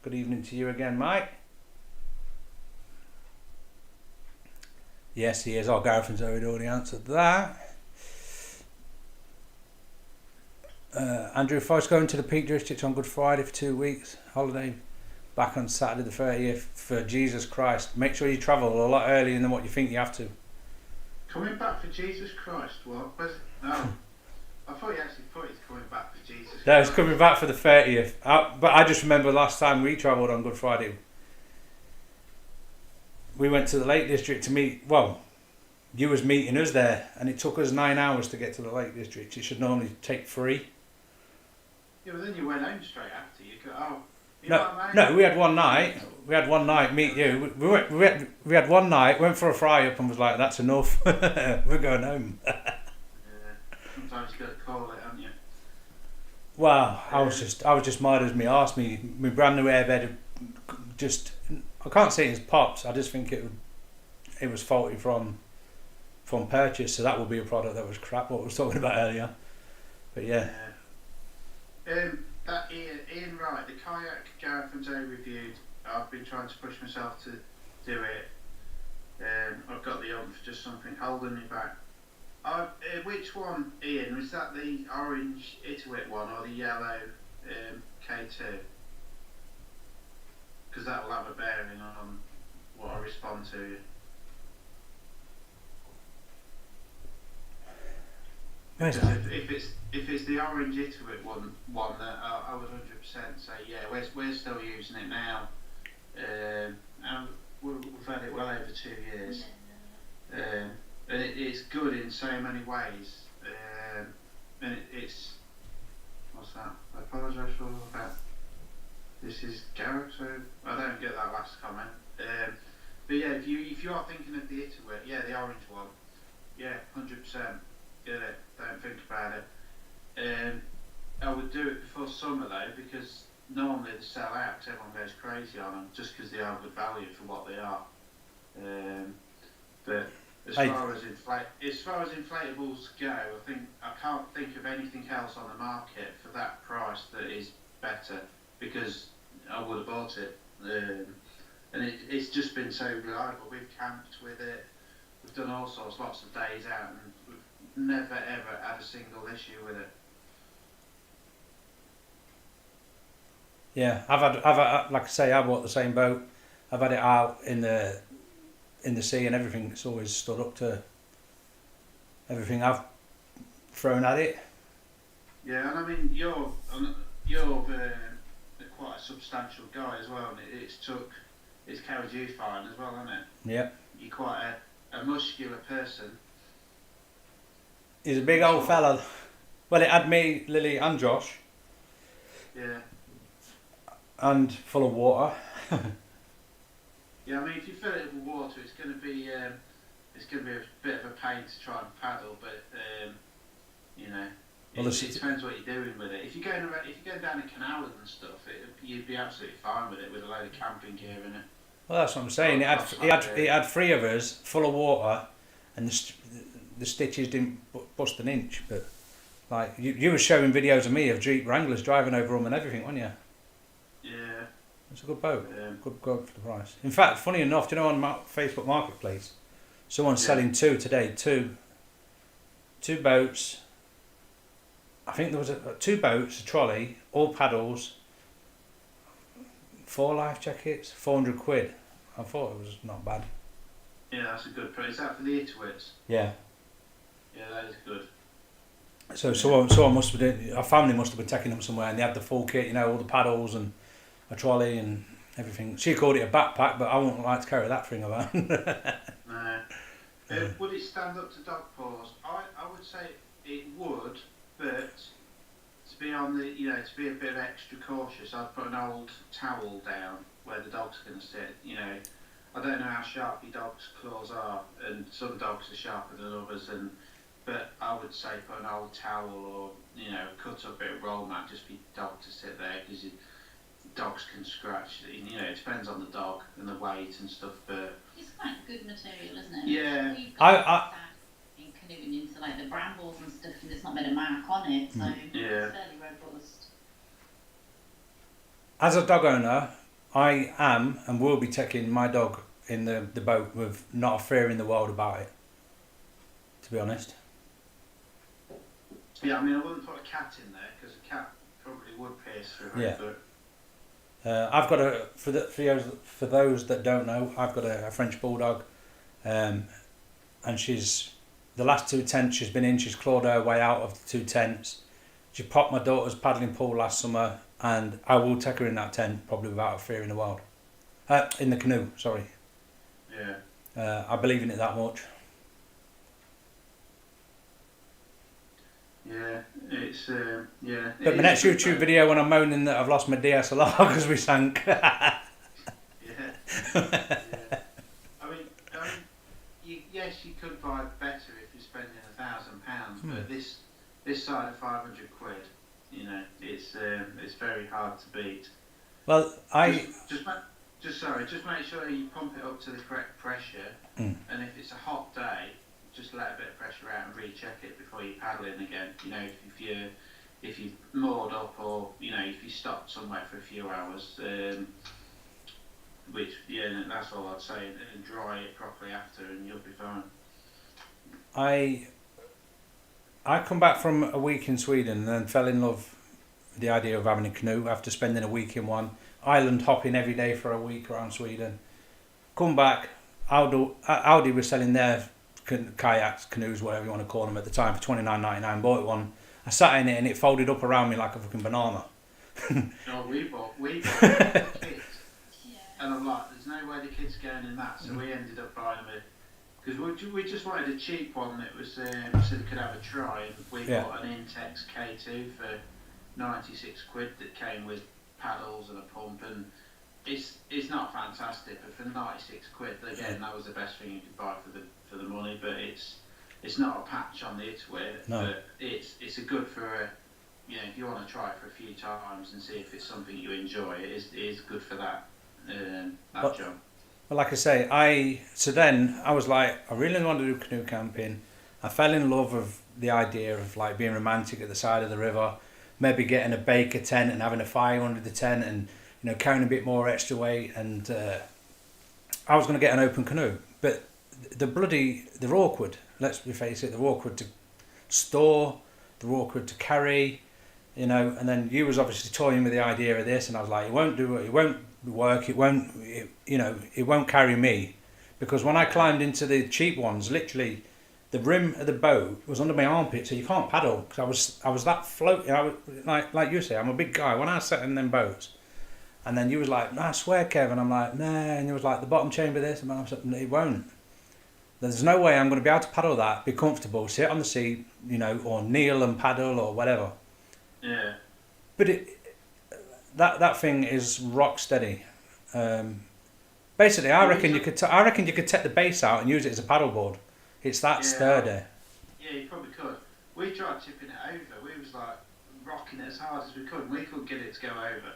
Good evening to you again, Mike. Yes, he is. Oh, Gareth and Zoe had already answered that. Andrew Foss going to the Peak District on Good Friday for 2 weeks. Holiday back on Saturday the 30th for Jesus Christ. Make sure you travel a lot earlier than what you think you have to. Coming back for Jesus Christ? What? Was it? No. I thought you actually put it coming back for Jesus Christ. No, it's coming back for the 30th. But I just remember last time we travelled on Good Friday, we went to the Lake District to meet, well, you was meeting us there, and it took us 9 hours to get to the Lake District. It should normally take 3. Yeah, but then you went home straight after. You go, oh, you No, we had one night. we had one night. Meet you. We had one night. Went for a fry up and was like, "That's enough. We're going home." Sometimes you got to call it, haven't you? Wow, I was just mad as me arse. Me brand new airbed. Just I can't say it's pops. I just think it was faulty from purchase. So that would be a product that was crap. What we was talking about earlier. But yeah. That Ian Wright, the kayak Gareth and Zoe reviewed. I've been trying to push myself to do it. I've got the ump for just something holding me back. Which one, Ian? Was that the orange Ituit one or the yellow K2? Because that will have a bearing on what I respond to you. If it's the orange Ituit one that I would 100% say we're still using it now. And we've had it well over 2 years. And it's good in so many ways. And it's what's that? I apologise for all that. This is Gareth, so I don't get that last comment. But yeah, if you are thinking of the Ituit, the orange one, 100%. Get it, don't think about it. I would do it before summer though, because normally they sell out because everyone goes crazy on them, just because they are good value for what they are. But as far as inflatables go, I can't think of anything else on the market for that price that is better, because I would have bought it. And it's just been so reliable. We've camped with it, we've done all sorts, lots of days out, and we've never ever had a single issue with it. Yeah, I've had like I say, I bought the same boat. I've had it out in the sea and everything. It's always stood up to everything I've thrown at it. Yeah, and I mean you're quite a substantial guy as well, and it's carried you fine as well, hasn't it? Yeah. You're quite a muscular person. He's a big old fella. Well, it had me, Lily, and Josh. Yeah. And full of water. Yeah, I mean, if you fill it with water, it's going to be a bit of a pain to try and paddle, but it depends what you're doing with it. If you're going down a canal and stuff, you'd be absolutely fine with it with a load of camping gear in it. Well, that's what I'm saying. It had 3 of us full of water, and the stitches didn't bust an inch. But like you were showing videos of me of Jeep Wranglers driving over them and everything, weren't you? Yeah. It's a good boat. Good for the price. In fact, funny enough, do you know on Facebook Marketplace, someone's selling 2 today. Two boats. I think there was 2 boats, a trolley, all paddles, 4 life jackets, £400. I thought it was not bad. Yeah, that's a good price. Is that for the Ituits? Yeah. Yeah, that is good. So someone must have been, our family must have been taking them somewhere, and they had the full kit, all the paddles and a trolley and everything. She called it a backpack, but I wouldn't like to carry that thing around. No. Would it stand up to dog paws? I would say it would, but to be to be a bit extra cautious, I'd put an old towel down where the dog's going to sit. I don't know how sharp your dog's claws are, and some dogs are sharper than others, but I would say put an old towel or cut up bit of roll mat just for your dog to sit there, because dogs can scratch. It depends on the dog and the weight and stuff, but it's quite good material, isn't it? Yeah. So you've got in canoeing into like the brambles and stuff, and there's not made a mark on it, so it's fairly robust. As a dog owner, I am and will be taking my dog in the boat with not a fear in the world about it, to be honest. Yeah, I mean, I wouldn't put a cat in there, because a cat probably would pierce through it. Yeah. But I've got for those that don't know, I've got a French bulldog, and she's the last 2 tents she's been in. She's clawed her way out of the 2 tents. She popped my daughter's paddling pool last summer, and I will take her in that tent probably without a fear in the world. In the canoe, sorry. Yeah. I believe in it that much. Yeah, it's But my next YouTube video when I'm moaning that I've lost my DSLR because we sank. Yeah. Yeah. I mean, yes, you could buy better if you're spending £1,000, but this side of 500 quid, you know, it's very hard to beat. Well, just make sure you pump it up to the correct pressure, and if it's a hot day, just let a bit of pressure out and recheck it before you paddle in again. You know, if you're moored up, or you know, if you stopped somewhere for a few hours, that's all I'd say, and dry it properly after, and you'll be fine. I come back from a week in Sweden and then fell in love with the idea of having a canoe after spending a week in one, island hopping every day for a week around Sweden. Come back, Audi was selling their kayaks, canoes, whatever you want to call them at the time, for $29.99. Bought one. I sat in it and it folded up around me like a fucking banana. No, we bought the kids, and I'm like, there's no way the kids are going in that, so we ended up buying them because we just wanted a cheap one that was so they could have a try, and we bought an Intex K2 for 96 quid that came with paddles and a pump, and it's not fantastic, but for 96 quid, again, that was the best thing you could buy for the money, but it's not a patch on the itware, but it's a good for you know, if you want to try it for a few times and see if it's something you enjoy, it is good for that job. Well, like I say, then I was like, I really want to do canoe camping. I fell in love with the idea of like being romantic at the side of the river, maybe getting a baker tent and having a fire under the tent, and you know, carrying a bit more extra weight. And I was going to get an open canoe, but they're awkward. Let's face it, they're awkward to store, they're awkward to carry, you know. And then you was obviously toying with the idea of this, and I was like, it won't work, it won't carry me, because when I climbed into the cheap ones, literally the rim of the boat was under my armpit, so you can't paddle, because I was that floating. I was like you say, I'm a big guy. When I sat in them boats, and then you was like, no, I swear, Kev, and I'm like, nah, and you was like, the bottom chamber this, and I was like, it won't. There's no way I'm going to be able to paddle that, be comfortable, sit on the seat, you know, or kneel and paddle or whatever. Yeah. But that thing is rock steady. Basically, I reckon you could take the base out and use it as a paddleboard. It's that sturdy. Yeah, you probably could. We tried tipping it over. We was like rocking it as hard as we could, and we couldn't get it to go over.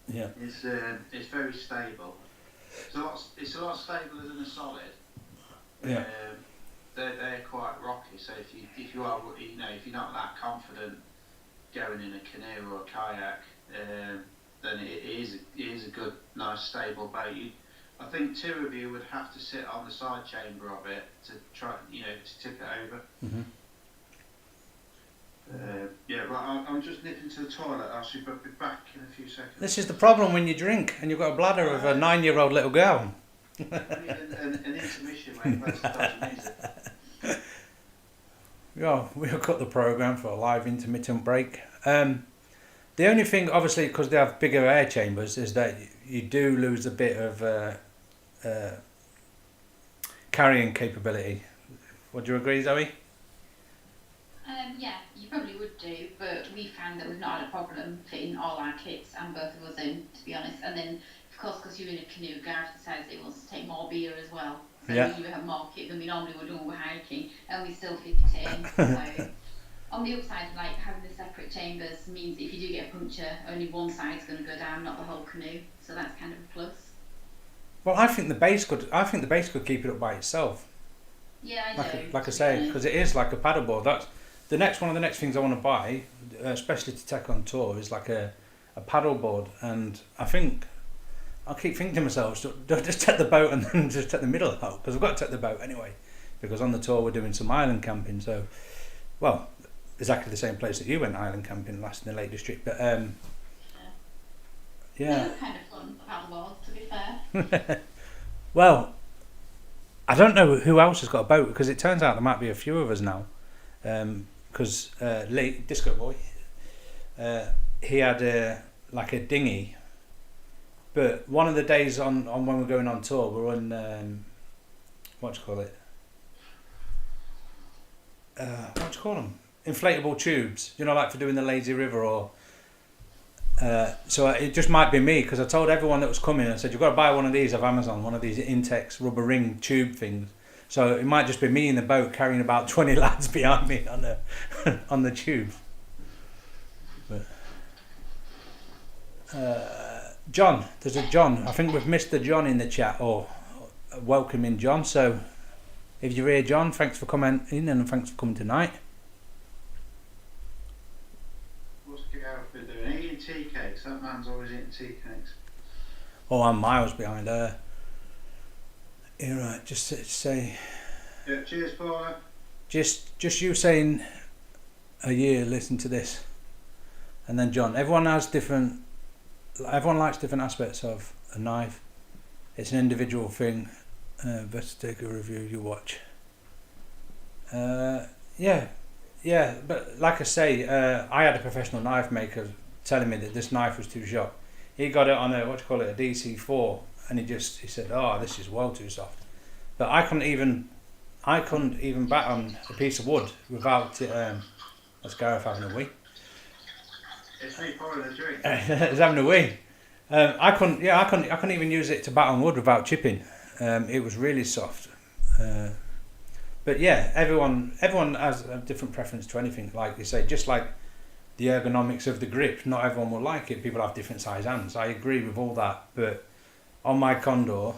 Yeah. It's very stable. It's a lot stable than a solid. Yeah. They're quite rocky. So if you are, you know, if you're not that confident going in a canoe or a kayak, then it is a good, nice, stable boat. I think two of you would have to sit on the side chamber of it to try, you know, to tip it over. Mm-hmm. Right. I'm just nipping to the toilet. I'll be back in a few seconds. This is the problem when you drink and you've got a bladder of a 9-year-old little girl. an intermission where you play some dodgy music. Yeah, we'll cut the programme for a live intermittent break. The only thing, obviously, because they have bigger air chambers, is that you do lose a bit of carrying capability. Would you agree, Zoe? Yeah, you probably would do, but we found that we've not had a problem fitting all our kits and both of us in, to be honest. And then, of course, because you're in a canoe, Gareth decides he wants to take more beer as well. So we have more kit than we normally would when we're hiking, and we still fit it in. So on the upside, like having the separate chambers means that if you do get a puncture, only one side's going to go down, not the whole canoe. So that's kind of a plus. Well, I think the base could keep it up by itself. Yeah, Like I say, because it is like a paddleboard. That's one of the next things I want to buy, especially to take on tour, is like a paddleboard. And I keep thinking to myself, don't just take the boat and then just take the middle out, because I've got to take the boat anyway, because on the tour we're doing some island camping. So, well, exactly the same place that you went island camping last in the Lake District, but yeah. It was kind of fun, paddleboard, to be fair. Well, I don't know who else has got a boat, because it turns out there might be a few of us now. Because Lee, Disco Boy, he had a dinghy, but one of the days on when we're going on tour, we're on what do you call it? What do you call them? Inflatable tubes. You know, like for doing the lazy river, or So it just might be me, because I told everyone that was coming, I said, you've got to buy one of these off Amazon, one of these Intex rubber ring tube things. So it might just be me in the boat carrying about 20 lads behind me on the on the tube. But, John, there's a John. I think we've missed the John in the chat, or welcoming John. So if you're here, John, thanks for commenting and thanks for coming tonight. What's Gareth been doing? Eating tea cakes. That man's always eating tea cakes. Oh, I'm miles behind her. You're right, just say... Yeah, cheers, Paula. Just you saying a year, listen to this. And then John, everyone likes different aspects of a knife. It's an individual thing. Best take a review you watch. Yeah, but like I say, I had a professional knife maker telling me that this knife was too sharp. He got it on a, a DC4, and he said, oh, this is well too soft. But I couldn't even batten a piece of wood without it. That's Gareth having a wee. It's me pouring a drink. He's having a wee. I couldn't even use it to batten wood without chipping. It was really soft. But yeah, everyone has a different preference to anything. Like you say, just like the ergonomics of the grip, not everyone will like it. People have different size hands. I agree with all that. But on my Condor,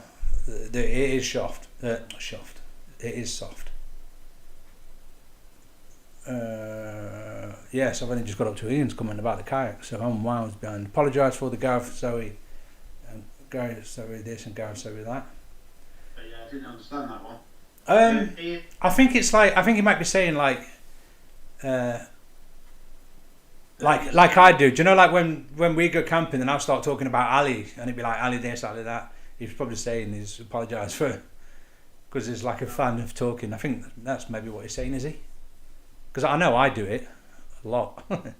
it is soft. It is soft. Yes, I've only just got up to Ian's comment about the kayak, so I'm miles behind. Apologise for the Gareth Zoe, and Gareth Zoe this and Gareth Zoe that. But yeah, I didn't understand that one. I think it's like, I think he might be saying like I do. Do you know, like when we go camping and I'll start talking about Ali, and it'd be like Ali this, Ali that. He's probably saying he's apologised for, because he's like a fan of talking. I think that's maybe what he's saying, is he? Because I know I do it a lot. I don't know.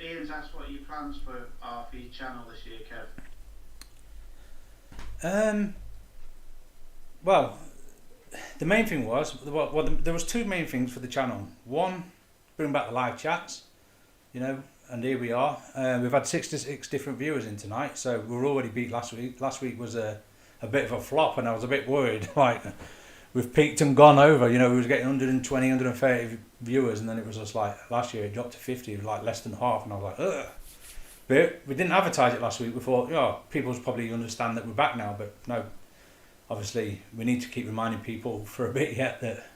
Ian's asked what your plans for RP channel this year, Kev. Well, the main thing was, there was two main things for the channel. One, bring back the live chats, and here we are. We've had 66 different viewers in tonight, so we're already beat last week. Last week was a bit of a flop, and I was a bit worried, like, we've peaked and gone over. We was getting 120, 130 viewers, and then it was just like, last year it dropped to 50, it was like less than half, and I was like, ugh. But we didn't advertise it last week. We thought, people's probably understand that we're back now, but no. Obviously, we need to keep reminding people for a bit yet that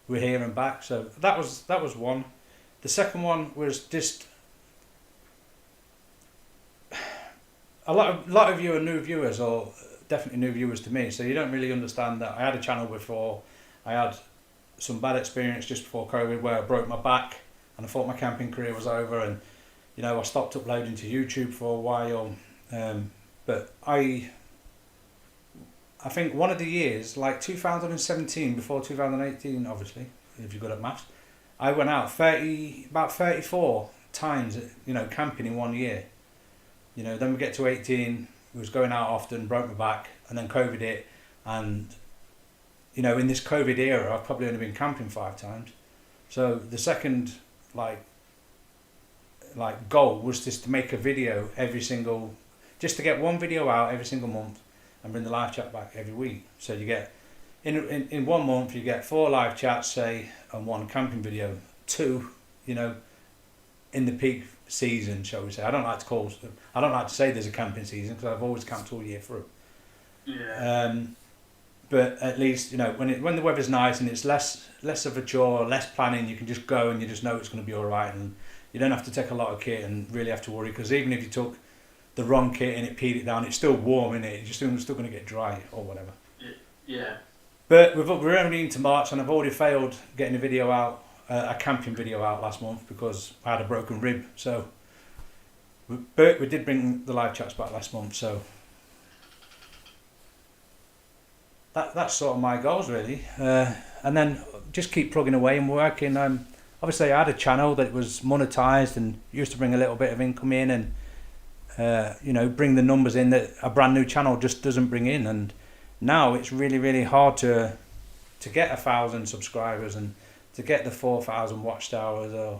we're here and back. So that was one. The second one was just a lot of you are new viewers, or definitely new viewers to me. So you don't really understand that I had a channel before. I had some bad experience just before COVID where I broke my back, and I thought my camping career was over, and I stopped uploading to YouTube for a while. But I think one of the years, like 2017, before 2018, obviously, if you're good at maths, I went out about 34 times, camping in 1 year. Then we get to 18, we was going out often, broke my back, and then COVID hit, and, in this COVID era, I've probably only been camping 5 times. So the second, goal was just to make a video just to get one video out every single month, and bring the live chat back every week. So you get, in 1 month, you get 4 live chats, say, and 1 camping video. 2, in the peak season, shall we say. I don't like to say there's a camping season, because I've always camped all year through. Yeah. But at least, when the weather's nice and it's less of a chore, less planning, you can just go and you just know it's going to be all right, and you don't have to take a lot of kit and really have to worry, because even if you took the wrong kit and it peed it down, it's still warm, isn't it? You're still going to get dry or whatever. Yeah. But we're only into March, and I've already failed getting a video out, a camping video out last month, because I had a broken rib. So, but we did bring the live chats back last month. So that's sort of my goals really. And then just keep plugging away and working. Obviously I had a channel that was monetized and used to bring a little bit of income in, and bring the numbers in that a brand new channel just doesn't bring in. And now it's really, really hard to get 1,000 subscribers and to get the 4,000 watch hours.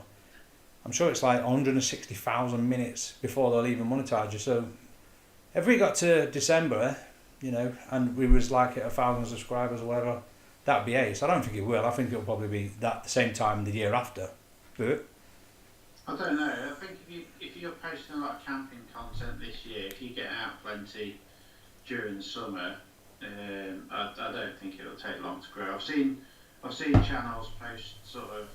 I'm sure it's like 160,000 minutes before they'll even monetize you. So if we got to December, you know, and we was like at 1,000 subscribers or whatever, that'd be ace. I don't think it will. I think it'll probably be that the same time the year after. But I don't know. I think if you're posting a lot of camping content this year, if you get out plenty during the summer, I don't think it'll take long to grow. I've seen channels post sort of,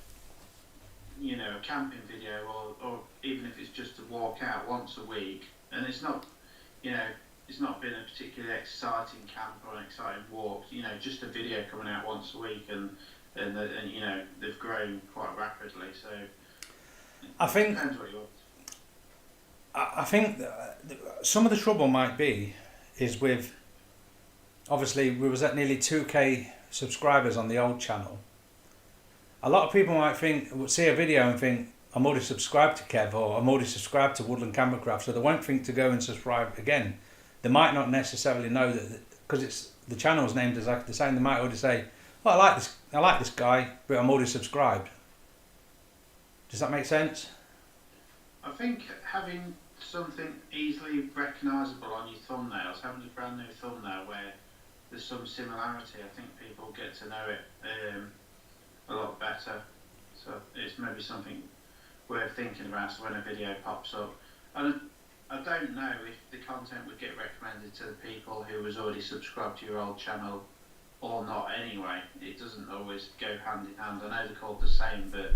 you know, a camping video, or even if it's just to walk out once a week, and it's not, you know, it's not been a particularly exciting camp or an exciting walk, you know, just a video coming out once a week, and you know, they've grown quite rapidly. So I think depends what you want. I think some of the trouble might be is with, obviously we was at nearly 2k subscribers on the old channel. A lot of people might would see a video and think, I'm already subscribed to Kev, or I'm already subscribed to Woodland Campcraft, so they won't think to go and subscribe again. They might not necessarily know that, because it's the channel's named exactly the same. They might already say, well, I like this guy, but I'm already subscribed. Does that make sense? I think having something easily recognisable on your thumbnails, having a brand new thumbnail where there's some similarity, I think people get to know it a lot better. So it's maybe something worth thinking about. So when a video pops up, and I don't know if the content would get recommended to the people who was already subscribed to your old channel or not. Anyway, it doesn't always go hand in hand. I know they're called the same, but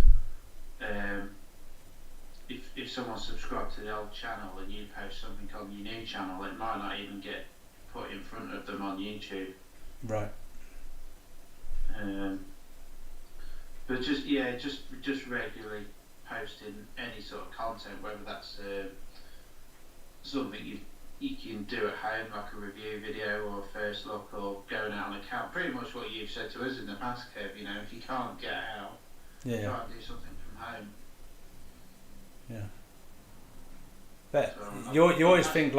if someone subscribed to the old channel and you post something on your new channel, it might not even get put in front of them on YouTube. Right. But just regularly posting any sort of content, whether that's something you can do at home, like a review video or a first look, or going out on a camp. Pretty much what you've said to us in the past, Kev. You know, if you can't get out, try and do something from home. Yeah. But So, you always think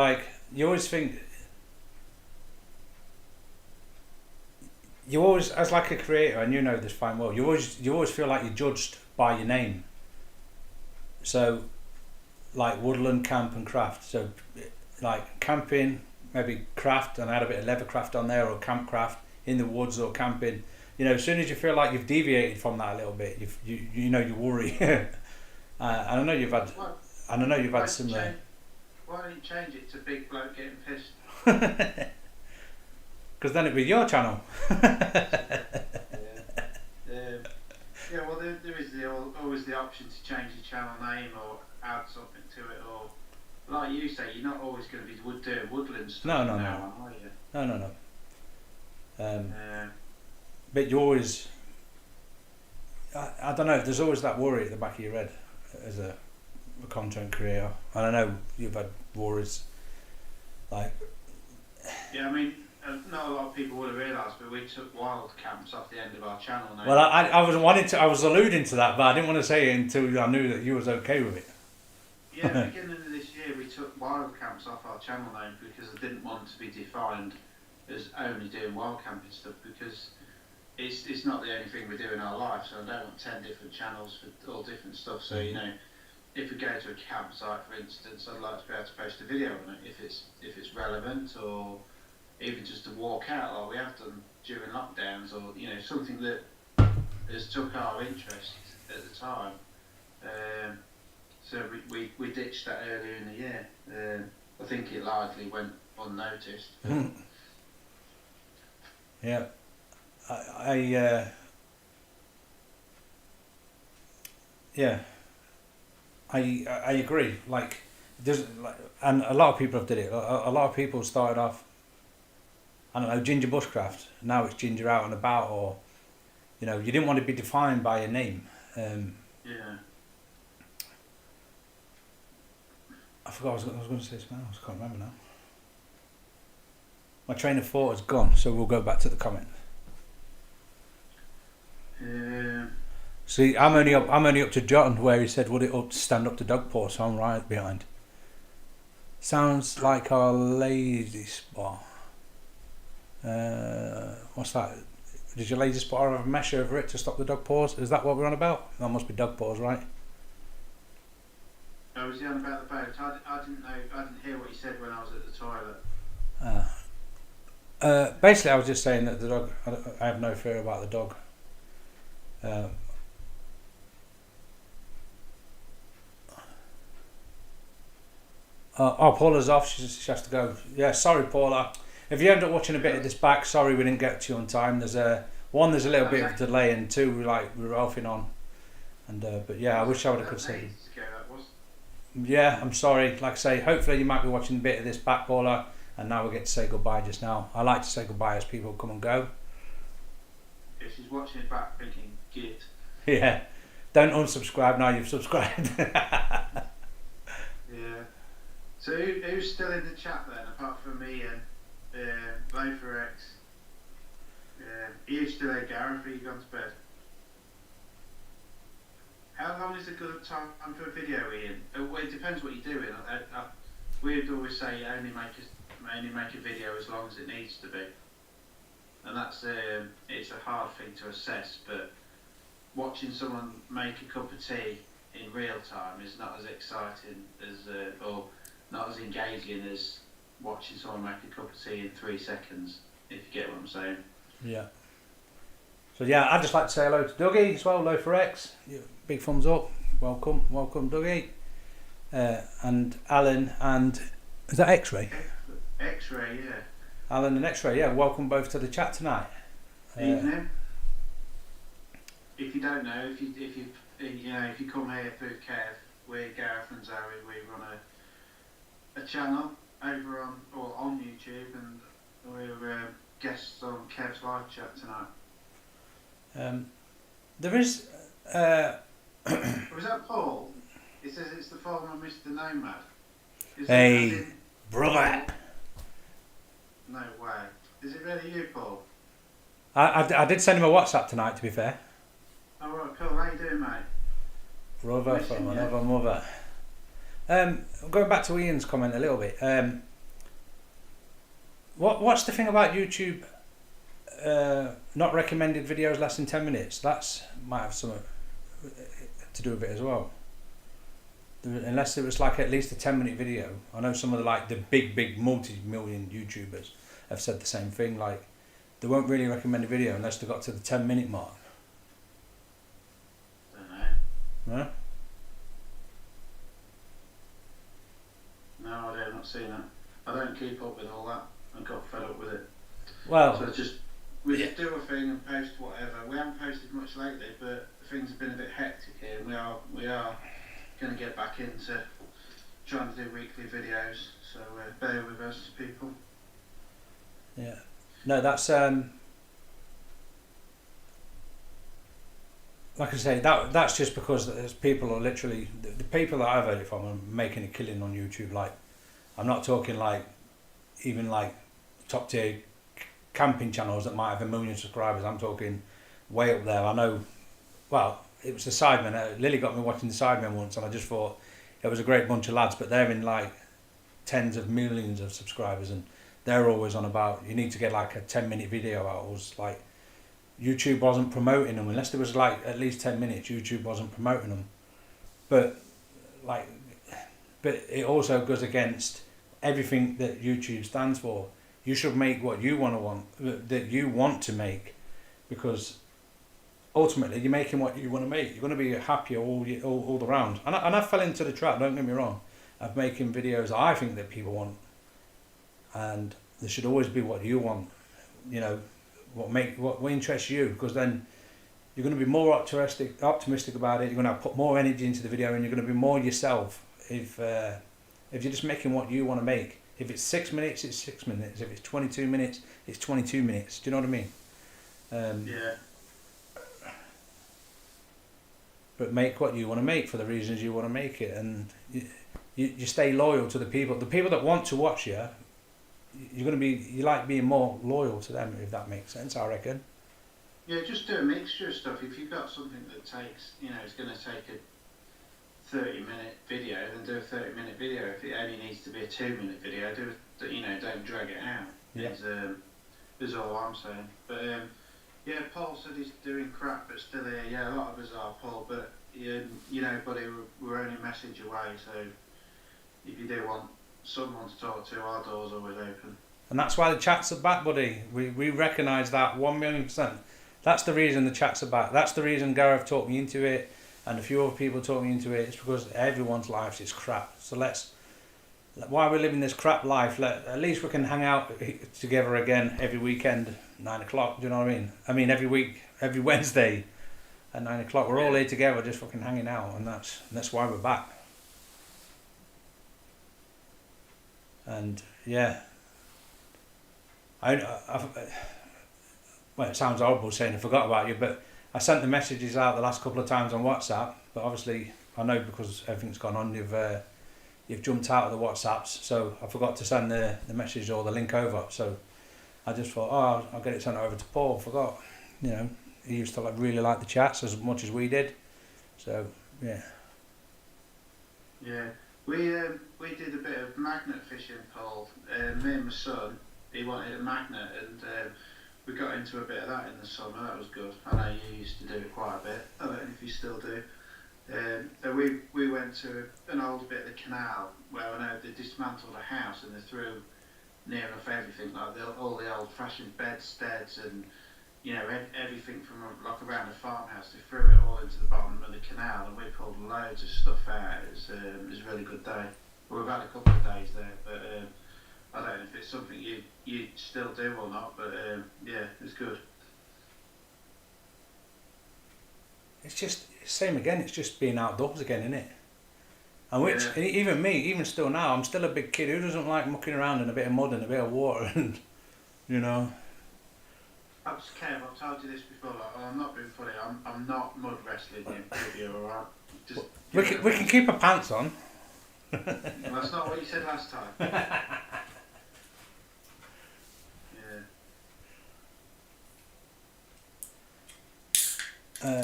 as like a creator, and you know this fine well, you always feel like you're judged by your name. So like Woodland, Camp and Craft, so like camping, maybe craft, and I had a bit of leather craft on there, or camp craft, in the woods or camping. You know, as soon as you feel like you've deviated from that a little bit, you know, you worry. I know you've had some. Why don't you change it to Big Bloke Getting Pissed? Because then it'd be your channel. Yeah, well, there is always the option to change your channel name or add something to it, or like you say, you're not always going to be doing woodland stuff. No. Are you? No. But you always, I don't know, there's always that worry at the back of your head as a content creator. And I know you've had worries, like... Yeah, I mean, not a lot of people would have realised, but we took wild camps off the end of our channel name. Well, I was alluding to that, but I didn't want to say it until I knew that you was okay with it. Yeah, at the beginning of this year, we took wild camps off our channel name because I didn't want to be defined as only doing wild camping stuff, because it's not the only thing we do in our life, so I don't want 10 different channels for all different stuff. So, you know, if we go to a campsite, for instance, I'd like to be able to post a video on it if it's relevant, or even just to walk out like we have done during lockdowns, or, you know, something that has took our interest at the time. So we ditched that earlier in the year. I think it largely went unnoticed. Yeah. I agree. Like, and a lot of people have did it. A lot of people started off, I don't know, ginger bushcraft. Now it's ginger out and about, or, you know, you didn't want to be defined by a name. Yeah. I forgot I was going to say something else. I can't remember now. My train of thought has gone, so we'll go back to the comment. See, I'm only up to John where he said, would it stand up to dog paw, so I'm right behind. Sounds like our lazy spot. What's that? Did your lazy spot have a mesh over it to stop the dog paws? Is that what we're on about? That must be dog paws, right? was he on about the boat? I didn't know. I didn't hear what he said when I was at the toilet. Basically, I was just saying that the dog. I have no fear about the dog. Paula's off. She has to go. Yeah, sorry, Paula. If you end up watching a bit of this back, sorry we didn't get to you on time. There's a little bit of a delay, and two, we're off on. And but yeah, I wish I would have could say. Yeah, I'm sorry. Like I say, hopefully you might be watching a bit of this back, Paula. And now we get to say goodbye just now. I like to say goodbye as people come and go. If she's watching it back thinking, git. Yeah. Don't unsubscribe now you've subscribed. Yeah. So who's still in the chat then, apart from me and Loafer X? Are you still there, Gareth? Are you gone to bed? How long is a good time for a video, Ian? Well, it depends what you're doing. We'd always say only make a video as long as it needs to be, and that's it's a hard thing to assess. But watching someone make a cup of tea in real time is not as exciting as or not as engaging as watching someone make a cup of tea in 3 seconds. If you get what I'm saying. Yeah. So yeah, I'd just like to say hello to Dougie as well. Loafer X, big thumbs up. Welcome, Dougie, and Alan and is that X-Ray? X-Ray, yeah. Alan and X-Ray, yeah. Welcome both to the chat tonight. Evening. If you don't know, if you come here through Kev, we're Gareth and Zoe. We run a channel over on YouTube, and we're guests on Kev's live chat tonight. There is. Was that Paul? It says it's the former Mr. Nomad. Hey, brother. No way. Is it really you, Paul? I did send him a WhatsApp tonight, to be fair. Oh, right, cool. How you doing, mate? Brother from another mother. Going back to Ian's comment a little bit. What's the thing about YouTube not recommended videos less than 10 minutes? That's might have something to do with it as well. Unless it was like at least a 10-minute video. I know some of the big multi-million YouTubers have said the same thing. Like they won't really recommend a video unless they got to the 10-minute mark. Don't know. Huh? No idea. I've not seen that. I don't keep up with all that. I got fed up with it. Well, so just do a thing and post whatever. We haven't posted much lately, but things have been a bit hectic here. And we are going to get back into trying to do weekly videos. So bear with us, people. Yeah. No, that's like I say, that's just because there's people are literally the people that I've heard it from are making a killing on YouTube. Like, I'm not talking like even like top tier camping channels that might have 1 million subscribers. I'm talking way up there. I know. Well, it was the Sidemen. Lily got me watching the Sidemen once, and I just thought it was a great bunch of lads. But they're in like tens of millions of subscribers, and they're always on about you need to get like a 10-minute video out. It was like YouTube wasn't promoting them unless there was like at least 10 minutes. YouTube wasn't promoting them, but it also goes against everything that YouTube stands for. You should make what you want to make, because ultimately you're making what you want to make. You're going to be happier all around. And I fell into the trap, don't get me wrong, of making videos I think that people want, and there should always be what you want. You know, what interests you, because then you're going to be more optimistic about it. You're going to put more energy into the video, and you're going to be more yourself if you're just making what you want to make. If it's 6 minutes, it's 6 minutes. If it's 22 minutes, it's 22 minutes. Do you know what I mean? Yeah. But make what you want to make for the reasons you want to make it, and you stay loyal to the people that want to watch you. You like being more loyal to them, if that makes sense, I reckon. Yeah, just do a mixture of stuff. If you've got something that takes, it's going to take a 30-minute video, then do a 30-minute video. If it only needs to be a 2-minute video, don't drag it out. Yeah. Is all I'm saying. But yeah, Paul said he's doing crap, but still here. Yeah, a lot of us are, Paul. But you know, buddy, we're only a message away. So if you do want someone to talk to, our door's always open. And that's why the chats are back, buddy. We recognise that 1,000,000%. That's the reason the chats are back. That's the reason Gareth talked me into it, and a few other people talked me into it. It's because everyone's life is crap. So while we're living this crap life, at least we can hang out together again every weekend, 9 o'clock. Do you know what I mean? I mean every week, every Wednesday at 9 o'clock. We're all here together, just fucking hanging out, and that's why we're back. And yeah. Well, it sounds horrible saying I forgot about you, but I sent the messages out the last couple of times on WhatsApp. But obviously, I know because everything's gone on, you've jumped out of the WhatsApps, so I forgot to send the message or the link over. So I just thought, I'll get it sent over to Paul. Forgot, you know, he used to really like the chats as much as we did. So yeah. Yeah, we did a bit of magnet fishing, Paul. Me and my son, he wanted a magnet, and we got into a bit of that in the summer. That was good. I know you used to do it quite a bit. I don't know if you still do. So we went to an old bit of the canal where I know they dismantled a house and they threw near enough everything, like all the old-fashioned bedsteads and, you know, everything from like around the farmhouse. They threw it all into the bottom of the canal, and we pulled loads of stuff out. It was a really good day. We've had a couple of days there, but I don't know if it's something you still do or not. But yeah, it's good. It's just same again. It's just being outdoors again, isn't it? And which even me, even still now, I'm still a big kid who doesn't like mucking around in a bit of mud and a bit of water, and you know. Kev, I've told you this before. Like, I'm not being funny. I'm not mud wrestling with you, alright? Just we can keep our pants on. Well, that's not what you said last time. Yeah.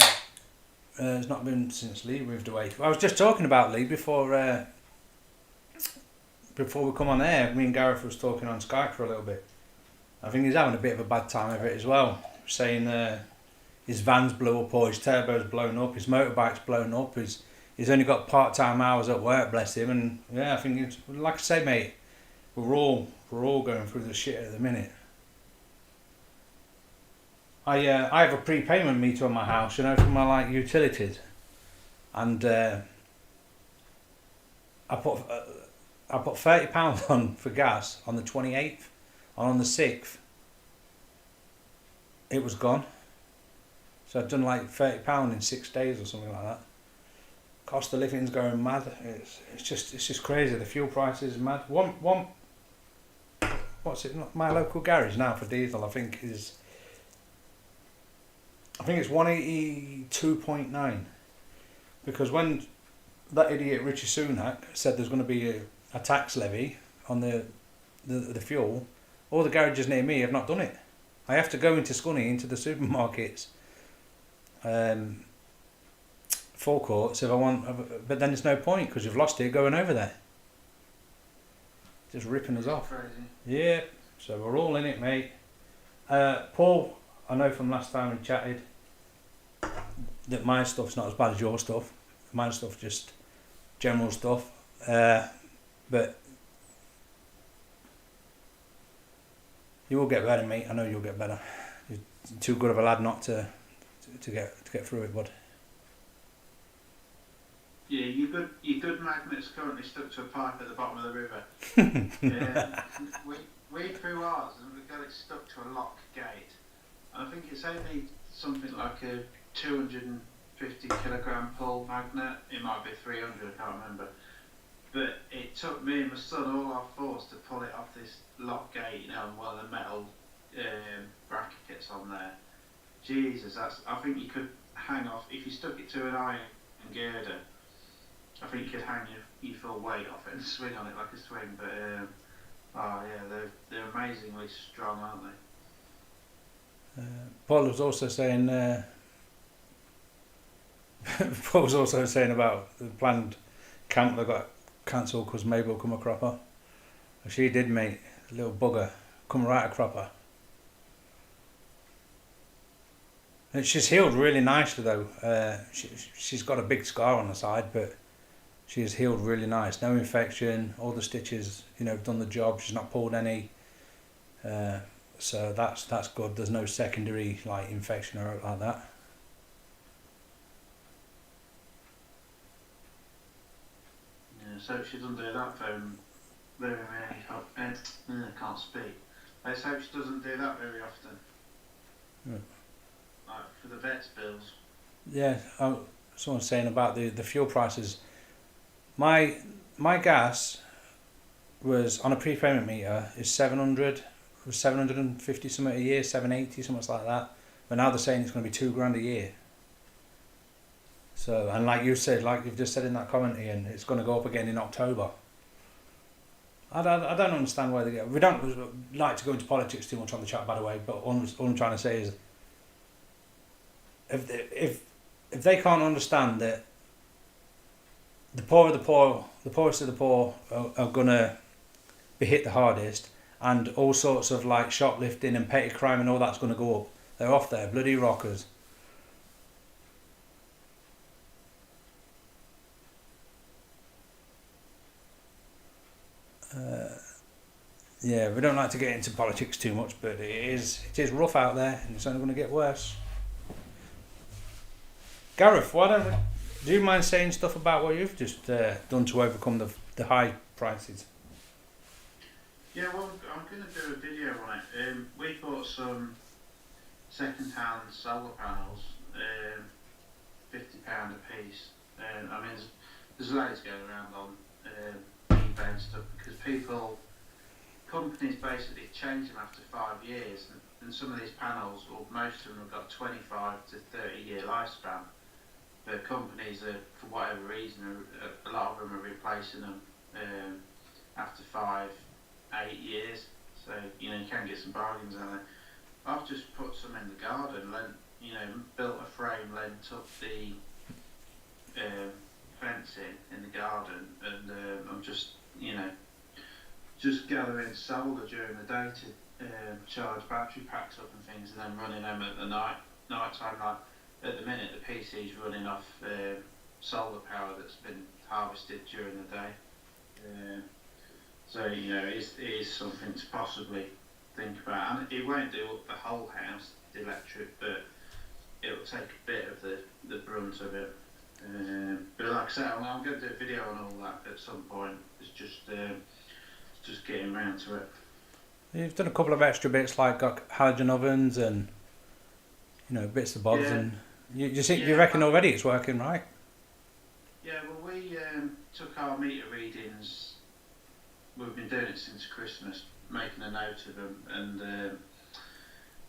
It's not been since Lee moved away. I was just talking about Lee before we come on air. Me and Gareth was talking on Skype for a little bit. I think he's having a bit of a bad time of it as well, saying his van's blew up or his turbo's blown up, his motorbike's blown up, he's only got part-time hours at work, bless him. And yeah, I think it's, like I say, mate, we're all going through the shit at the minute. I have a prepayment meter on my house, you know, for my utilities, and I put £30 on for gas on the 28th, and on the 6th it was gone. So I've done like £30 in 6 days or something like that. Cost of living's going mad. It's just crazy. The fuel prices are mad. One what's it? My local garage now for diesel, I think it's 182.9, because when that idiot Richie Sunak said there's going to be a tax levy on the fuel, all the garages near me have not done it. I have to go into Scunny, into the supermarkets, forecourts if I want, but then there's no point because you've lost it going over there. Just ripping us off. Crazy. Yeah, so we're all in it, mate. Paul, I know from last time we chatted that my stuff's not as bad as your stuff. My stuff just general stuff, but you will get better, mate. I know you'll get better. You're too good of a lad not to get through it, bud. Yeah, your good magnet's currently stuck to a pipe at the bottom of the river. Yeah, we threw ours and we got it stuck to a lock gate. I think it's only something like a 250 kilogram pull magnet. It might be 300, I can't remember. But it took me and my son all our force to pull it off this lock gate, you know, and one of the metal brackets on there. Jesus, I think you could hang off, if you stuck it to an iron girder, I think you could hang your full weight off it and swing on it like a swing. But oh yeah, they're amazingly strong, aren't they? Paul was also saying about the planned camp that got cancelled because Mabel come a cropper. She did, mate. A little bugger come right a cropper. And she's healed really nicely though. She's got a big scar on the side, but she has healed really nice. No infection. All the stitches, have done the job. She's not pulled any. So that's good. There's no secondary like infection or like that. Yeah, so she doesn't do that very I can't speak. Let's hope she doesn't do that very often. Yeah. Like for the vet's bills. Yeah, someone's saying about the fuel prices. My gas was on a prepayment meter is 700, was 750 something a year, 780 something like that. But now they're saying it's going to be £2,000 a year. So, and like you said, like you've just said in that comment, Ian, it's going to go up again in October. I don't understand why they get. We don't like to go into politics too much on the chat, by the way. But all I'm trying to say is, if they can't understand that the poor of the poor, the poorest of the poor are gonna be hit the hardest, and all sorts of like shoplifting and petty crime and all that's gonna go up, they're off their bloody rockers. Yeah, we don't like to get into politics too much, but it is rough out there, and it's only going to get worse. Gareth, do you mind saying stuff about what you've just done to overcome the high prices? Yeah, well, I'm going to do a video on it. We bought some second-hand solar panels, £50 a piece. I mean, there's loads going around on eBay and stuff because companies basically change them after 5 years, and some of these panels, or most of them, have got 25 to 30 year lifespan. But companies are, for whatever reason, a lot of them are replacing them after 5, 8 years. So you can get some bargains on it. I've just put some in the garden, built a frame, lent up the fencing in the garden, and I'm just gathering solar during the day to charge battery packs up and things, and then running them at the night time. Like at the minute, the PC's running off solar power that's been harvested during the day. So it is something to possibly think about, and it won't do up the whole house, the electric, but it'll take a bit of the brunt of it. But like I said, I'm going to do a video on all that at some point. It's just getting around to it. You've done a couple of extra bits like got halogen ovens and bits and bobs, Yeah. and you reckon already it's working, right? Yeah, well, we took our meter readings. We've been doing it since Christmas, making a note of them, and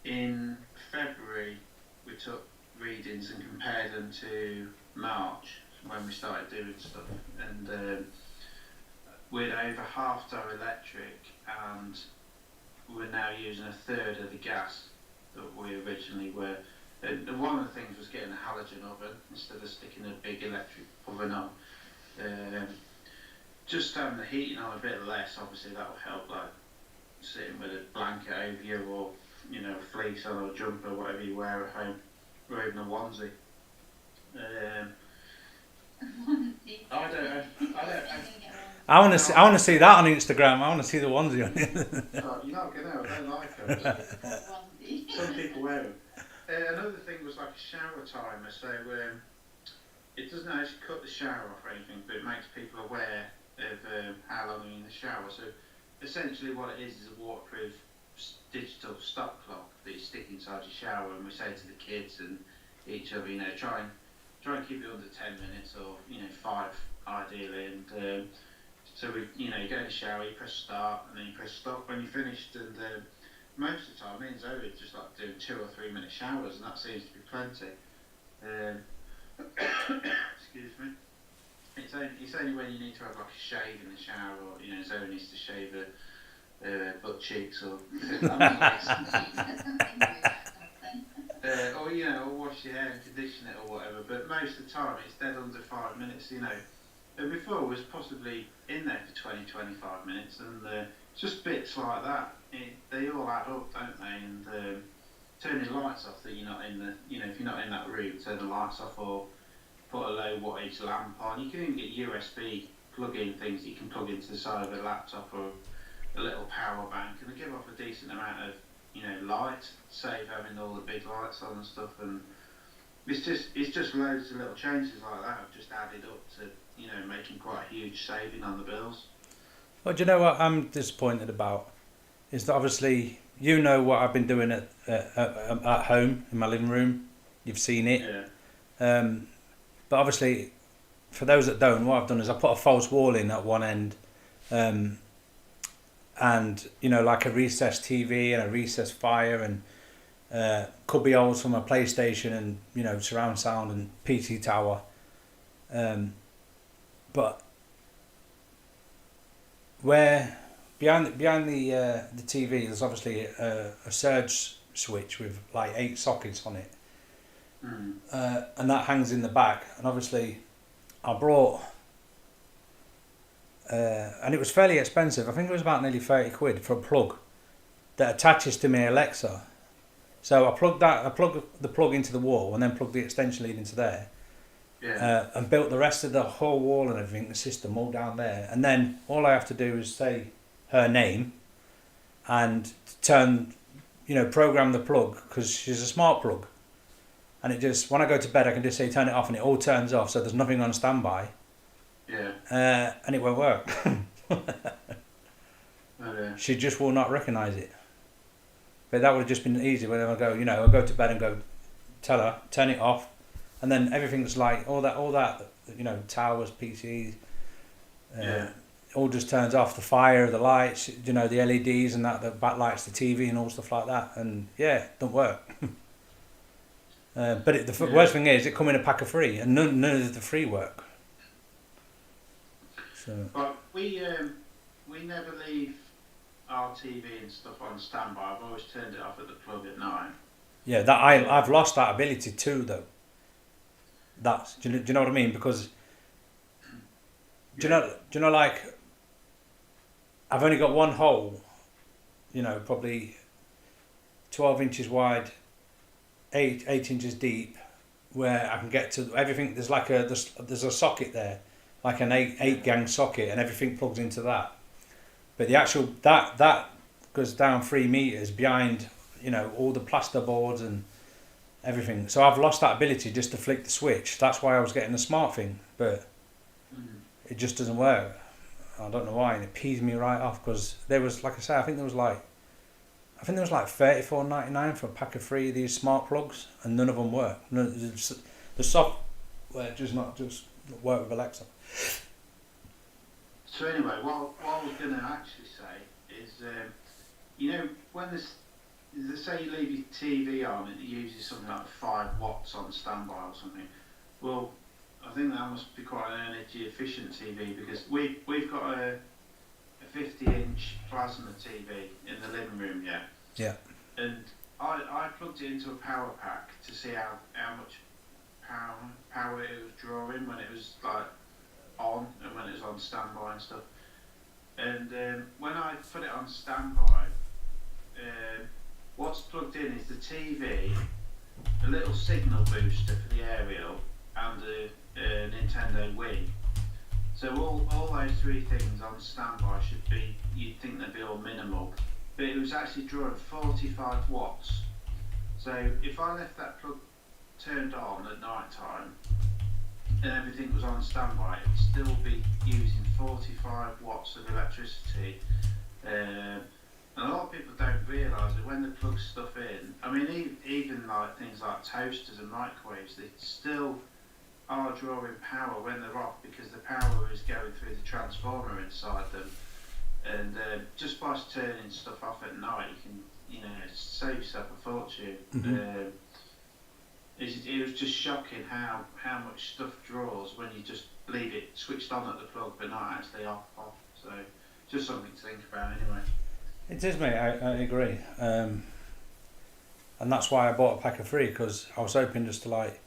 in February we took readings and compared them to March when we started doing stuff, and we'd over halved our electric, and we're now using a third of the gas that we originally were. And one of the things was getting a halogen oven instead of sticking a big electric oven on. Just having the heating on a bit less, obviously that will help, like sitting with a blanket over you, or a fleece on, or a jumper, whatever you wear at home, or even a onesie. I don't. I want to see that on Instagram. I want to see the onesie on it. Oh, you're not gonna. I don't like them. Some people wear them. Another thing was like a shower timer, so it doesn't actually cut the shower off or anything, but it makes people aware of how long you're in the shower. So essentially what it is a waterproof digital stop clock that you stick inside your shower, and we say to the kids and each other, try and keep it under 10 minutes, or 5 ideally, and so you go in the shower, you press start, and then you press stop when you're finished, and most of the time me and Zoe just like doing 2 or 3 minute showers, and that seems to be plenty. Excuse me. It's only when you need to have like a shave in the shower, or Zoe needs to shave her butt cheeks, or or wash your hair and condition it or whatever. But most of the time it's dead under 5 minutes. And before it was possibly in there for 20-25 minutes, and just bits like that. They all add up, don't they? And turn your lights off that you're not in the, if you're not in that room, turn the lights off or put a low wattage lamp on. You can even get USB plug-in things that you can plug into the side of a laptop or a little power bank, and they give off a decent amount of, light, save having all the big lights on and stuff. And it's just loads of little changes like that have just added up to, making quite a huge saving on the bills. Well, do you know what I'm disappointed about? Is that obviously what I've been doing at home in my living room. You've seen it. Yeah. But obviously, for those that don't, what I've done is I put a false wall in at one end, and like a recessed TV and a recessed fire and cubby holes for my PlayStation and surround sound and PC tower. But where behind the TV, there's obviously a surge switch with like 8 sockets on it, and that hangs in the back. And obviously, I brought, and it was fairly expensive. I think it was about nearly 30 quid for a plug that attaches to my Alexa. So I plugged the plug into the wall and then plugged the extension lead into there. Yeah. And built the rest of the whole wall and everything, the system all down there. And then all I have to do is say her name and program the plug, because she's a smart plug. And it just, when I go to bed, I can just say turn it off and it all turns off, so there's nothing on standby. Yeah. And it won't work. Oh, yeah. She just will not recognise it. But that would have just been easy when I go, I go to bed and go, tell her, turn it off. And then everything's like, all that, towers, PCs, all just turns off. The fire, the lights, the LEDs and that, the backlights, the TV and all stuff like that. And yeah, it don't work. But the worst thing is, it come in a pack of 3 and none of the 3 work. So. But we never leave our TV and stuff on standby. I've always turned it off at the plug at night. Yeah, that I've lost that ability too, though. Do you know what I mean? Because do you know like I've only got one hole, probably 12 inches wide, 8 inches deep, where I can get to everything. There's like there's a socket there, like an 8 gang socket, and everything plugs into that. But the actual that goes down 3 meters behind, all the plaster boards and everything. So I've lost that ability just to flick the switch. That's why I was getting the smart thing, but it just doesn't work. I don't know why, and it pees me right off, because there was, like I say, I think there was like $34.99 for a pack of 3 of these smart plugs, and none of them work. The software just work with Alexa. So anyway, what I was going to actually say is, when they say you leave your TV on, it uses something like 5 watts on standby or something. Well, I think that must be quite an energy efficient TV, because we've got a 50-inch plasma TV in the living room, yeah. Yeah. And I plugged it into a power pack to see how much power it was drawing when it was like on and when it was on standby and stuff. And when I put it on standby, what's plugged in is the TV, a little signal booster for the aerial, and a Nintendo Wii. So all those 3 things on standby should be, you'd think they'd be all minimal, but it was actually drawing 45 watts. So if I left that plug turned on at night time and everything was on standby, it would still be using 45 watts of electricity. And a lot of people don't realise that when they plug stuff in, I mean, even like things like toasters and microwaves, they still are drawing power when they're off, because the power is going through the transformer inside them. And just by turning stuff off at night, you can, save yourself a fortune. Mm-hmm. It was just shocking how much stuff draws when you just leave it switched on at the plug but not actually off. So just something to think about anyway. It is, mate. I agree. And that's why I bought a pack of 3, because I was hoping just to, like,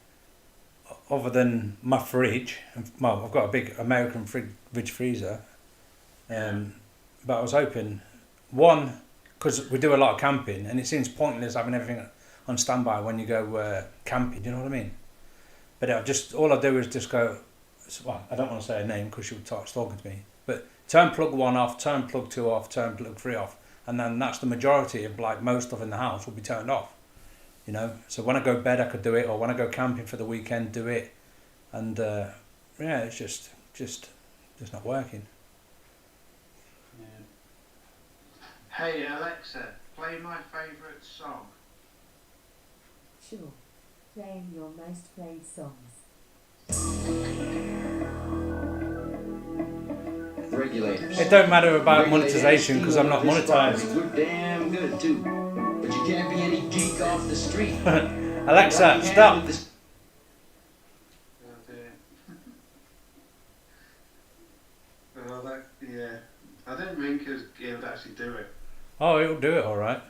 other than my fridge, well, I've got a big American fridge freezer, but I was hoping, one, because we do a lot of camping and it seems pointless having everything on standby when you go camping. Do you know what I mean? But all I do is just go. Well, I don't want to say a name because she would start talking to me. But turn plug 1 off, turn plug 2 off, turn plug 3 off, and then that's the majority of like most stuff in the house will be turned off. You know, so when I go to bed I could do it, or when I go camping for the weekend do it, and yeah, it's just not working. Yeah. Hey Alexa, play my favourite song. Sure. Playing your most played songs. Regulators. It don't matter about Regulators monetization because I'm not steal this monetized. farm. We're damn good too. But you can't be any geek off the street. Alexa, Right hand stop. with Oh dear. Well, yeah. I didn't think it would actually do it. Oh, it'll do it all right.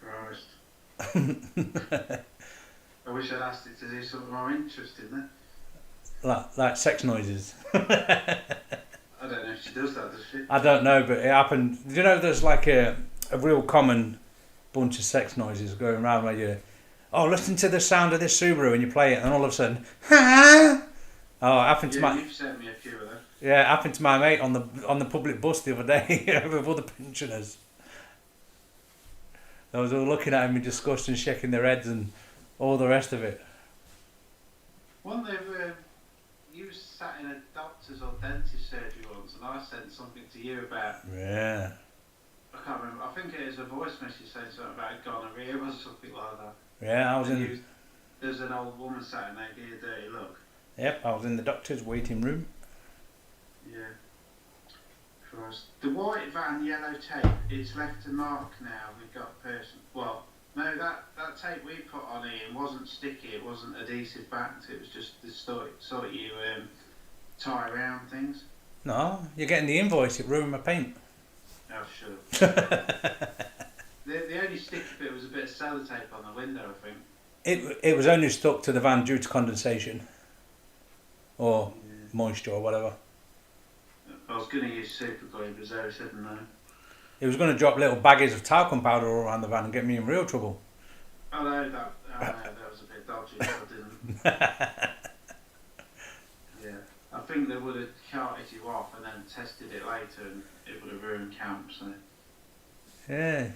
Christ. I wish I'd asked it to do something more interesting then. like sex noises. I don't know if she does that, does she? I don't know, but it happened. You know, there's like a real common bunch of sex noises going around where you, oh, listen to the sound of this Subaru, and you play it, and all of a sudden, oh, it happened to Yeah, my. you've sent me a few of them. Yeah, it happened to my mate on the public bus the other day with other pensioners. They was all looking at him in disgust and shaking their heads and all the rest of it. One day, you sat in a doctor's or dentist surgery once, and I sent something to you about. Yeah. I can't remember. I think it was a voice message saying something about gonorrhea or something like that. Yeah, I was And in. There's an old woman sat in there, give you a dirty look. Yep, I was in the doctor's waiting room. Yeah. Christ. The white van yellow tape, it's left a mark now. We've got a person. Well, no, that tape we put on here wasn't sticky. It wasn't adhesive backed. It was just the sort you tie around things. No, you're getting the invoice. It ruined my paint. Oh, sure. The only sticky bit was a bit of sellotape on the window, I think. It was only stuck to the van due to condensation or moisture or whatever. I was going to use super glue, but Zoe said no. It was going to drop little baggies of talcum powder all around the van and get me in real trouble. Oh no, that was a bit dodgy. I didn't. Yeah, I think they would have carted you off and then tested it later, and it would have ruined camp. So. Yeah,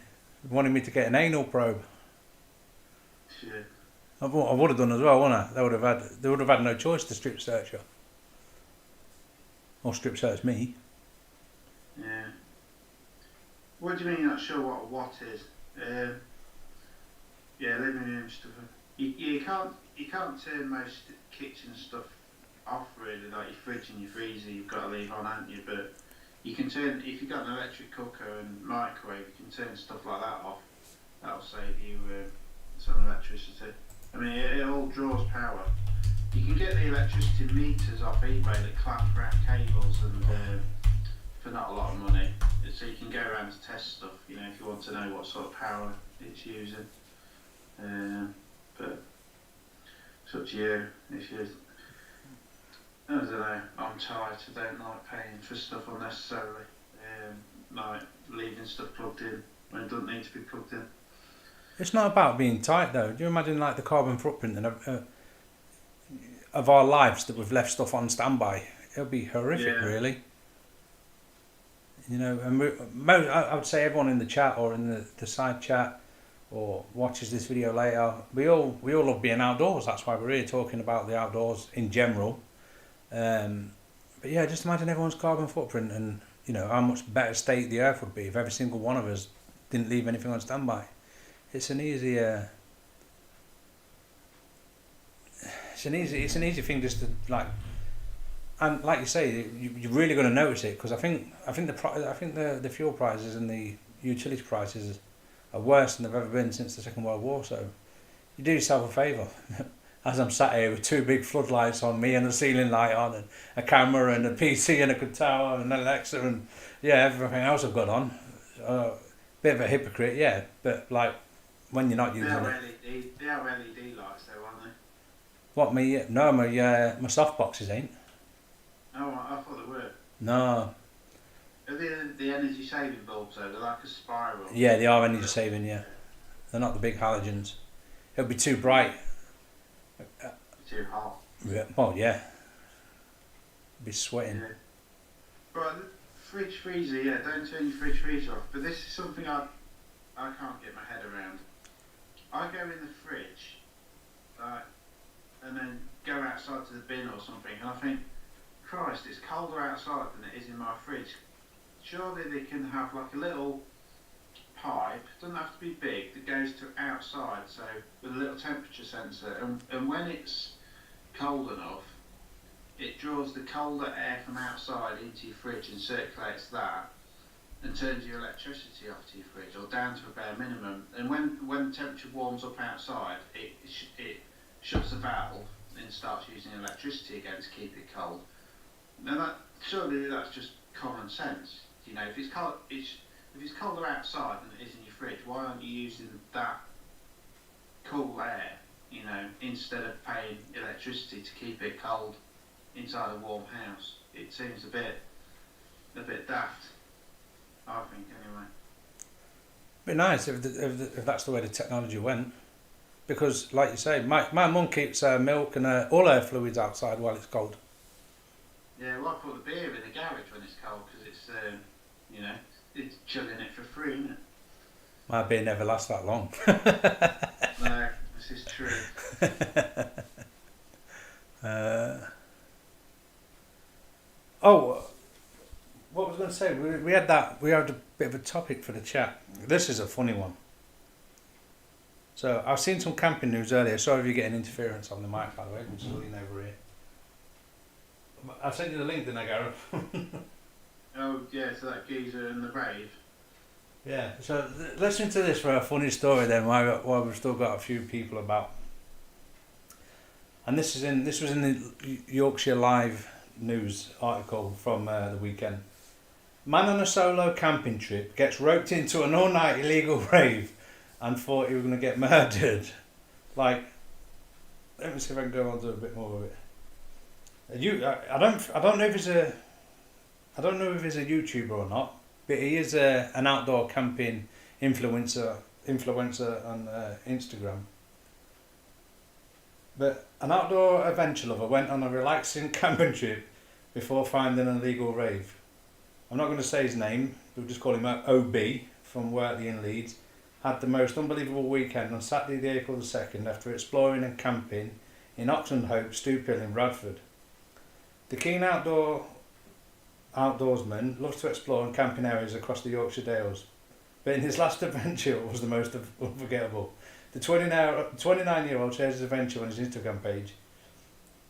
wanted me to get an anal probe. Yeah. I would have done as well, wouldn't I? They would have had no choice to strip search her. Or strip search me. Yeah. What do you mean you're not sure what a watt is? Yeah, living room stuff. You can't turn most kitchen stuff off really, like your fridge and your freezer you've got to leave on, haven't you? But you can turn, if you've got an electric cooker and microwave, you can turn stuff like that off. That'll save you some electricity. I mean, it all draws power. You can get the electricity meters off eBay that clamp around cables and for not a lot of money. So you can go around to test stuff, you know, if you want to know what sort of power it's using. But it's up to you. If you, I don't know, I'm tight, I don't like paying for stuff unnecessarily. Like leaving stuff plugged in when it doesn't need to be plugged in. It's not about being tight though. Do you imagine like the carbon footprint of our lives that we've left stuff on standby? It'll be horrific, really. You know, and I would say everyone in the chat or in the side chat or watches this video later, we all love being outdoors. That's why we're here talking about the outdoors in general. But yeah, just imagine everyone's carbon footprint and, you know, how much better state the earth would be if every single one of us didn't leave anything on standby. It's an easy thing just to like, and like you say, you're really going to notice it because I think the fuel prices and the utility prices are worse than they've ever been since the Second World War. So you do yourself a favour. As I'm sat here with two big floodlights on, me and a ceiling light on, and a camera and a PC and a guitar and an Alexa and everything else I've got on. Bit of a hypocrite, yeah, but like when you're not using it. They are LED lights though, aren't they? What, me? No, my softboxes ain't. Oh, I thought they were. No. Are they the energy saving bulbs though? They're like a spiral. Yeah, they are energy saving, yeah. They're not the big halogens. It'll be too bright. Too hot. Yeah, well, yeah. Be sweating. Yeah. Right, the fridge freezer, yeah, don't turn your fridge freezer off. But this is something I can't get my head around. I go in the fridge, and then go outside to the bin or something, and I think, Christ, it's colder outside than it is in my fridge. Surely they can have like a little pipe, doesn't have to be big, that goes to outside, so with a little temperature sensor, and when it's cold enough, it draws the colder air from outside into your fridge and circulates that, and turns your electricity off to your fridge, or down to a bare minimum. And when the temperature warms up outside, it shuts the valve and starts using electricity again to keep it cold. Now surely that's just common sense. You know, if it's colder outside than it is in your fridge, why aren't you using that cool air, you know, instead of paying electricity to keep it cold inside a warm house? It seems a bit daft, I think, anyway. Be nice if that's the way the technology went, because like you say, my mum keeps her milk and all her fluids outside while it's cold. Yeah, well, I put the beer in the garage when it's cold because it's, you know, it's chilling it for free, isn't it? My beer never lasts that long. No, this is true. What was I going to say? We had a bit of a topic for the chat. This is a funny one. So I've seen some camping news earlier. Sorry if you're getting interference on the mic, by the way. I'm just looking over here. I sent you the link, didn't I, Gareth? Oh yeah, so that geezer in the rave. Yeah. So listen to this for a funny story then. While we've still got a few people about. And this was in the Yorkshire Live news article from the weekend. Man on a solo camping trip gets roped into an all-night illegal rave and thought he was going to get murdered. Like, let me see if I can go on to a bit more of it. I don't know if he's a YouTuber or not, but he is an outdoor camping influencer on Instagram. But an outdoor adventure lover went on a relaxing camping trip before finding an illegal rave. I'm not going to say his name, we'll just call him OB from Wortley in Leeds. Had the most unbelievable weekend on Saturday the April the 2nd after exploring and camping in Oxenhope, Stoop-Hill in Bradford. The keen outdoorsman loves to explore and camping areas across the Yorkshire Dales, but in his last adventure was the most unforgettable. The 29-year-old shares his adventure on his Instagram page,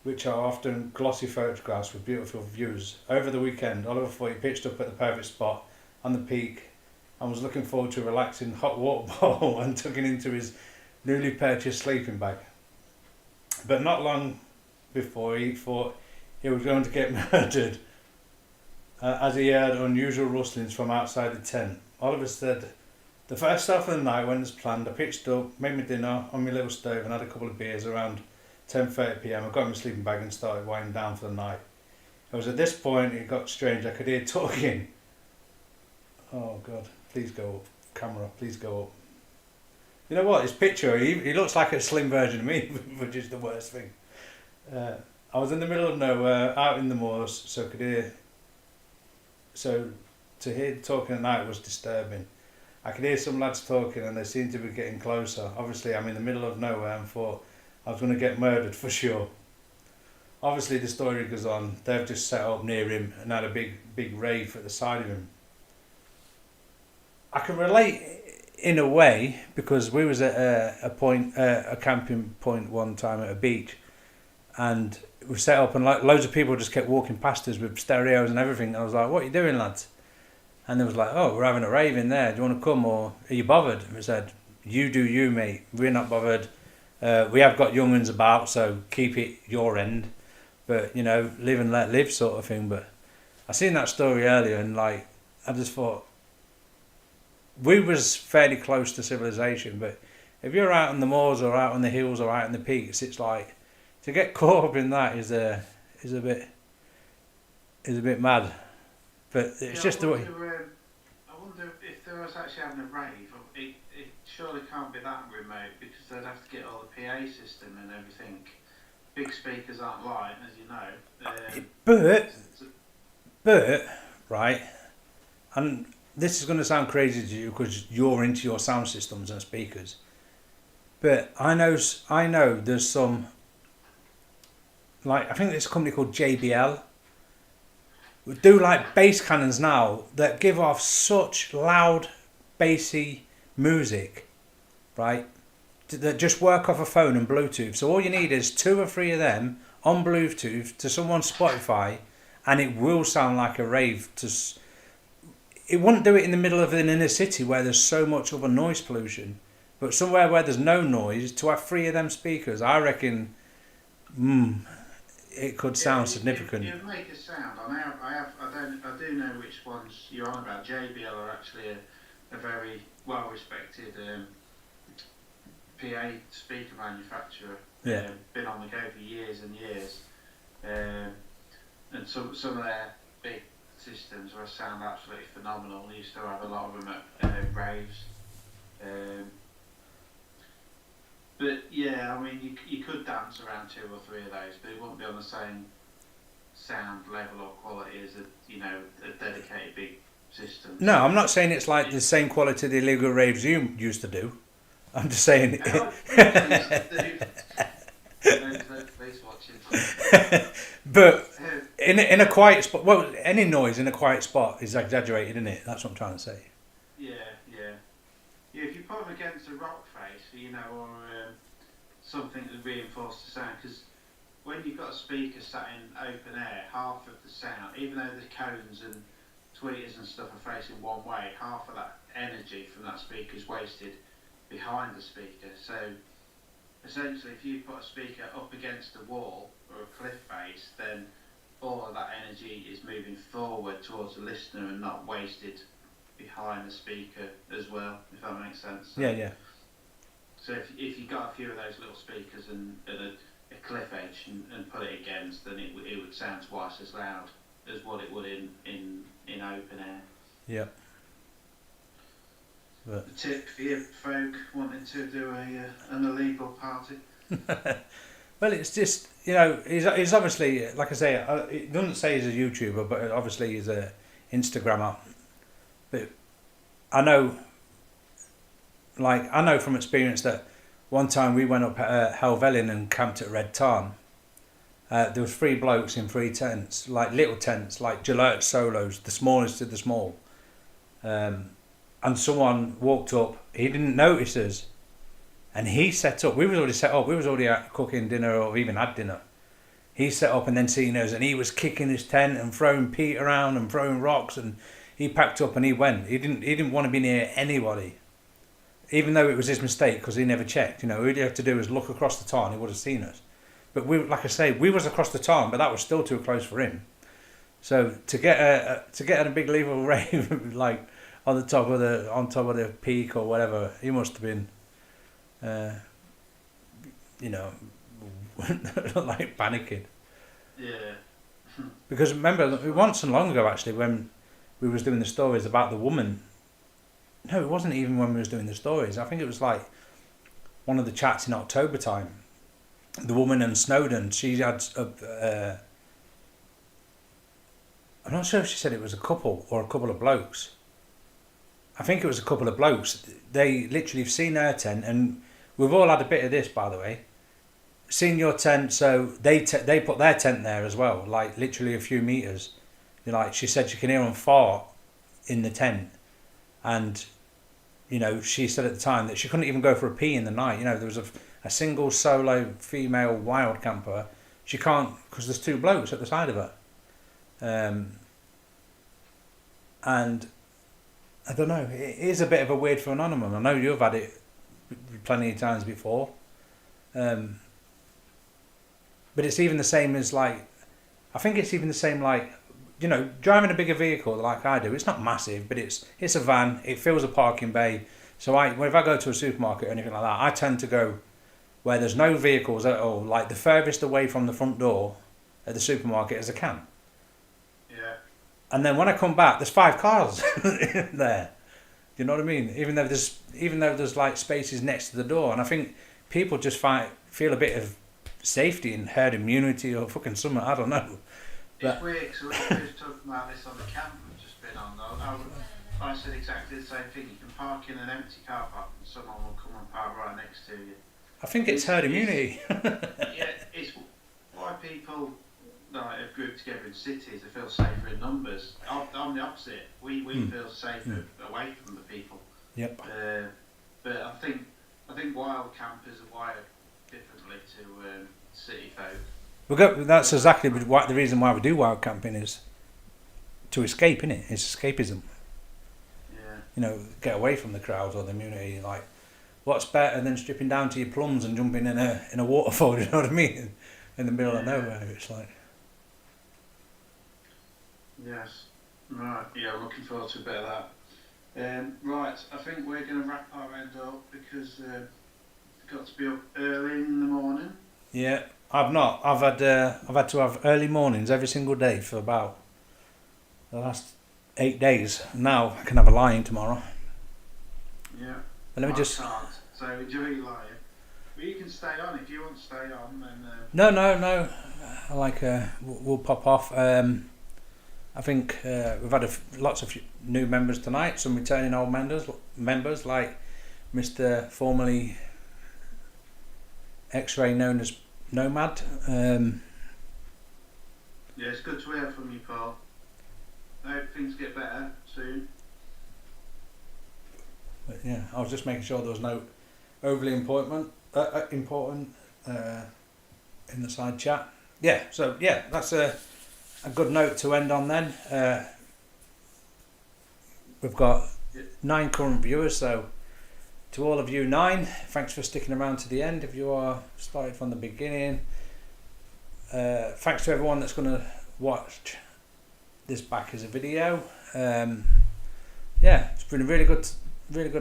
which are often glossy photographs with beautiful views. Over the weekend, Oliver thought he pitched up at the perfect spot on the peak and was looking forward to a relaxing hot water bowl and tucking into his newly purchased sleeping bag. But not long before, he thought he was going to get murdered as he heard unusual rustlings from outside the tent. Oliver said, "The first half of the night went as planned. I pitched up, made my dinner on my little stove and had a couple of beers around 10:30 p.m. I got in my sleeping bag and started winding down for the night. It was at this point it got strange. I could hear talking." Oh God, please go up. Camera, please go up. You know what, his picture, he looks like a slim version of me, which is the worst thing. I was in the middle of nowhere, out in the moors, so to hear talking at night was disturbing. I could hear some lads talking and they seemed to be getting closer. Obviously I'm in the middle of nowhere and thought I was going to get murdered for sure. Obviously the story goes on, they've just set up near him and had a big rave at the side of him. I can relate in a way because we was at a camping point one time at a beach and we set up and loads of people just kept walking past us with stereos and everything. And I was like, "What are you doing, lads?" And they was like, "Oh, we're having a rave in there. Do you want to come or are you bothered?" And we said, "You do you, mate. We're not bothered. We have got young uns about, so keep it your end. But, you know, live and let live sort of thing." But I seen that story earlier and like, I just thought, we was fairly close to civilization, but if you're out on the moors or out on the hills or out in the peaks, it's like, to get caught up in that is a bit mad. But it's just the way. I wonder if there was actually having a rave. It surely can't be that remote because they'd have to get all the PA system and everything. Big speakers aren't light, as you know. But right, and this is going to sound crazy to you because you're into your sound systems and speakers. But I know there's some, like I think there's a company called JBL. We do like bass cannons now that give off such loud, bassy music, right? That just work off a phone and Bluetooth. So all you need is 2 or 3 of them on Bluetooth to someone's Spotify, and it will sound like a rave. It wouldn't do it in the middle of an inner city where there's so much other noise pollution, but somewhere where there's no noise, to have 3 of them speakers, I reckon, it could sound significant. It'll make a sound. I do know which ones you're on about. JBL are actually a very well respected PA speaker manufacturer. Yeah. Been on the go for years and years. And some of their big systems sound absolutely phenomenal. We used to have a lot of them at raves. But yeah, I mean, you could dance around 2 or 3 of those, but it wouldn't be on the same sound level or quality as a dedicated big system. No, I'm not saying it's like the same quality the illegal raves you used to do. I'm just saying. But in a quiet spot, well, any noise in a quiet spot is exaggerated, isn't it? That's what I'm trying to say. Yeah. If you put them against a rock face, or something that reinforces the sound, because when you've got a speaker sat in open air, half of the sound, even though the cones and tweeters and stuff are facing one way, half of that energy from that speaker is wasted behind the speaker. So essentially, if you put a speaker up against a wall or a cliff face, then all of that energy is moving forward towards the listener and not wasted behind the speaker as well, if that makes sense. Yeah. So if you got a few of those little speakers and a cliff edge and put it against, then it would sound twice as loud as what it would in open air. Yeah. The tip for you folk wanting to do an illegal party. Well, it's just, he's obviously, like I say, it doesn't say he's a YouTuber, but obviously he's a Instagrammer. But I know from experience that one time we went up at Helvellyn and camped at Red Tarn. There was 3 blokes in 3 tents, like little tents, like Gillette solos, the smallest of the small. And someone walked up, he didn't notice us, and he set up. We was already set up. We was already out cooking dinner or even had dinner. He set up and then seen us, and he was kicking his tent and throwing peat around and throwing rocks, and he packed up and he went. He didn't want to be near anybody, even though it was his mistake because he never checked. All he'd have to do was look across the tarn. He would have seen us. But we, like I say, we was across the tarn, but that was still too close for him. So to get a big level rave like on top of the peak or whatever, he must have been, like panicking. Yeah. Because remember, once and long ago actually, when we was doing the stories about the woman. No, it wasn't even when we was doing the stories. I think it was like one of the chats in October time. The woman in Snowdon, she had I'm not sure if she said it was a couple or a couple of blokes. I think it was a couple of blokes. They literally have seen her tent, and we've all had a bit of this, by the way. Seen your tent, so they put their tent there as well, like literally a few meters. She said she can hear them fart in the tent, and she said at the time that she couldn't even go for a pee in the night. There was a single solo female wild camper. She can't, because there's 2 blokes at the side of her. And I don't know, it is a bit of a weird phenomenon. I know you've had it plenty of times before. But it's even the same as I think it's even the same driving a bigger vehicle like I do. It's not massive, but it's a van. It fills a parking bay. So if I go to a supermarket or anything like that, I tend to go where there's no vehicles at all, like the furthest away from the front door at the supermarket as I can. Yeah. And then when I come back, there's 5 cars there. You know what I mean? Even though there's like spaces next to the door, and I think people just feel a bit of safety and herd immunity or fucking something. I don't know. It's weird because we were talking about this on the camp we've just been on. I said exactly the same thing. You can park in an empty car park and someone will come and park right next to you. I think it's herd immunity. Yeah, it's why people like have grouped together in cities. They feel safer in numbers. I'm the opposite. We feel safer away from the people. Yep. But I think wild campers are wired differently to city folk. That's exactly the reason why we do wild camping is to escape, innit? It's escapism. Yeah. You know, get away from the crowds or the community. Like, what's better than stripping down to your plums and jumping in a waterfall? You know what I mean? In the middle of nowhere, it's like. Yes. Right. Yeah, I'm looking forward to a bit of that. Right. I think we're going to wrap our end up because we've got to be up early in the morning. Yeah, I've not. I've had to have early mornings every single day for about the last 8 days. Now I can have a lie-in tomorrow. Yeah. But let me just. Can't. So enjoy your lie-in. But you can stay on if you want to stay on. Then. No. I like. We'll pop off. I think we've had lots of new members tonight. Some returning old members like Mr. formerly X-ray known as Nomad. Yeah, it's good to hear from you, Paul. I hope things get better soon. But yeah, I was just making sure there was no overly important in the side chat. Yeah, so yeah, that's a good note to end on then. We've got 9 current viewers, so to all of you 9, thanks for sticking around to the end. If you are started from the beginning, thanks to everyone that's going to watch this back as a video. Yeah, it's been a really good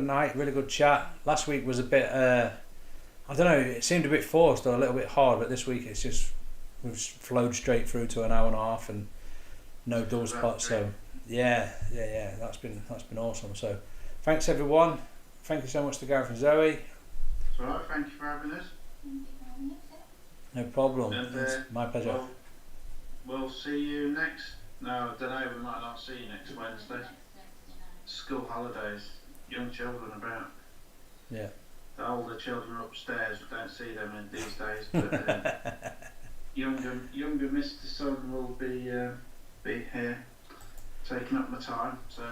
night, really good chat. Last week was a bit, I don't know, it seemed a bit forced or a little bit hard, but this week it's just, we've flowed straight through to an hour and a half and no dull spots. So yeah, that's been awesome. So thanks everyone. Thank you so much to Gareth and Zoe. It's alright, thank you for having us. No problem. And, it's my pleasure. We'll see you next. No, I don't know, we might not see you next Wednesday. School holidays, young children about. Yeah. The older children are upstairs, we don't see them in these days. But younger Mr. Son will be here, taking up my time. So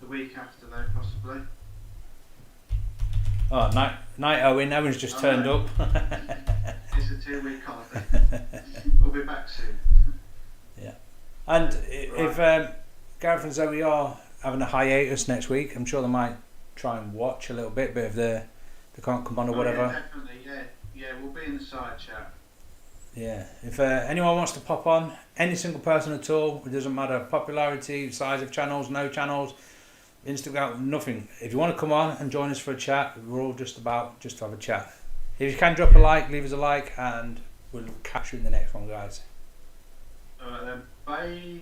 the week after though, possibly. Oh, night Owen. Owen's just turned up. It's a 2-week holiday. We'll be back soon. Yeah. And if Gareth and Zoe are having a hiatus next week, I'm sure they might try and watch a little bit, but if they can't come on or whatever. Yeah, definitely, yeah, we'll be in the side chat. Yeah, if anyone wants to pop on, any single person at all, it doesn't matter, popularity, size of channels, no channels, Instagram, nothing. If you want to come on and join us for a chat, we're all just to have a chat. If you can drop a like, leave us a like, and we'll catch you in the next one, guys. Alright then, bye.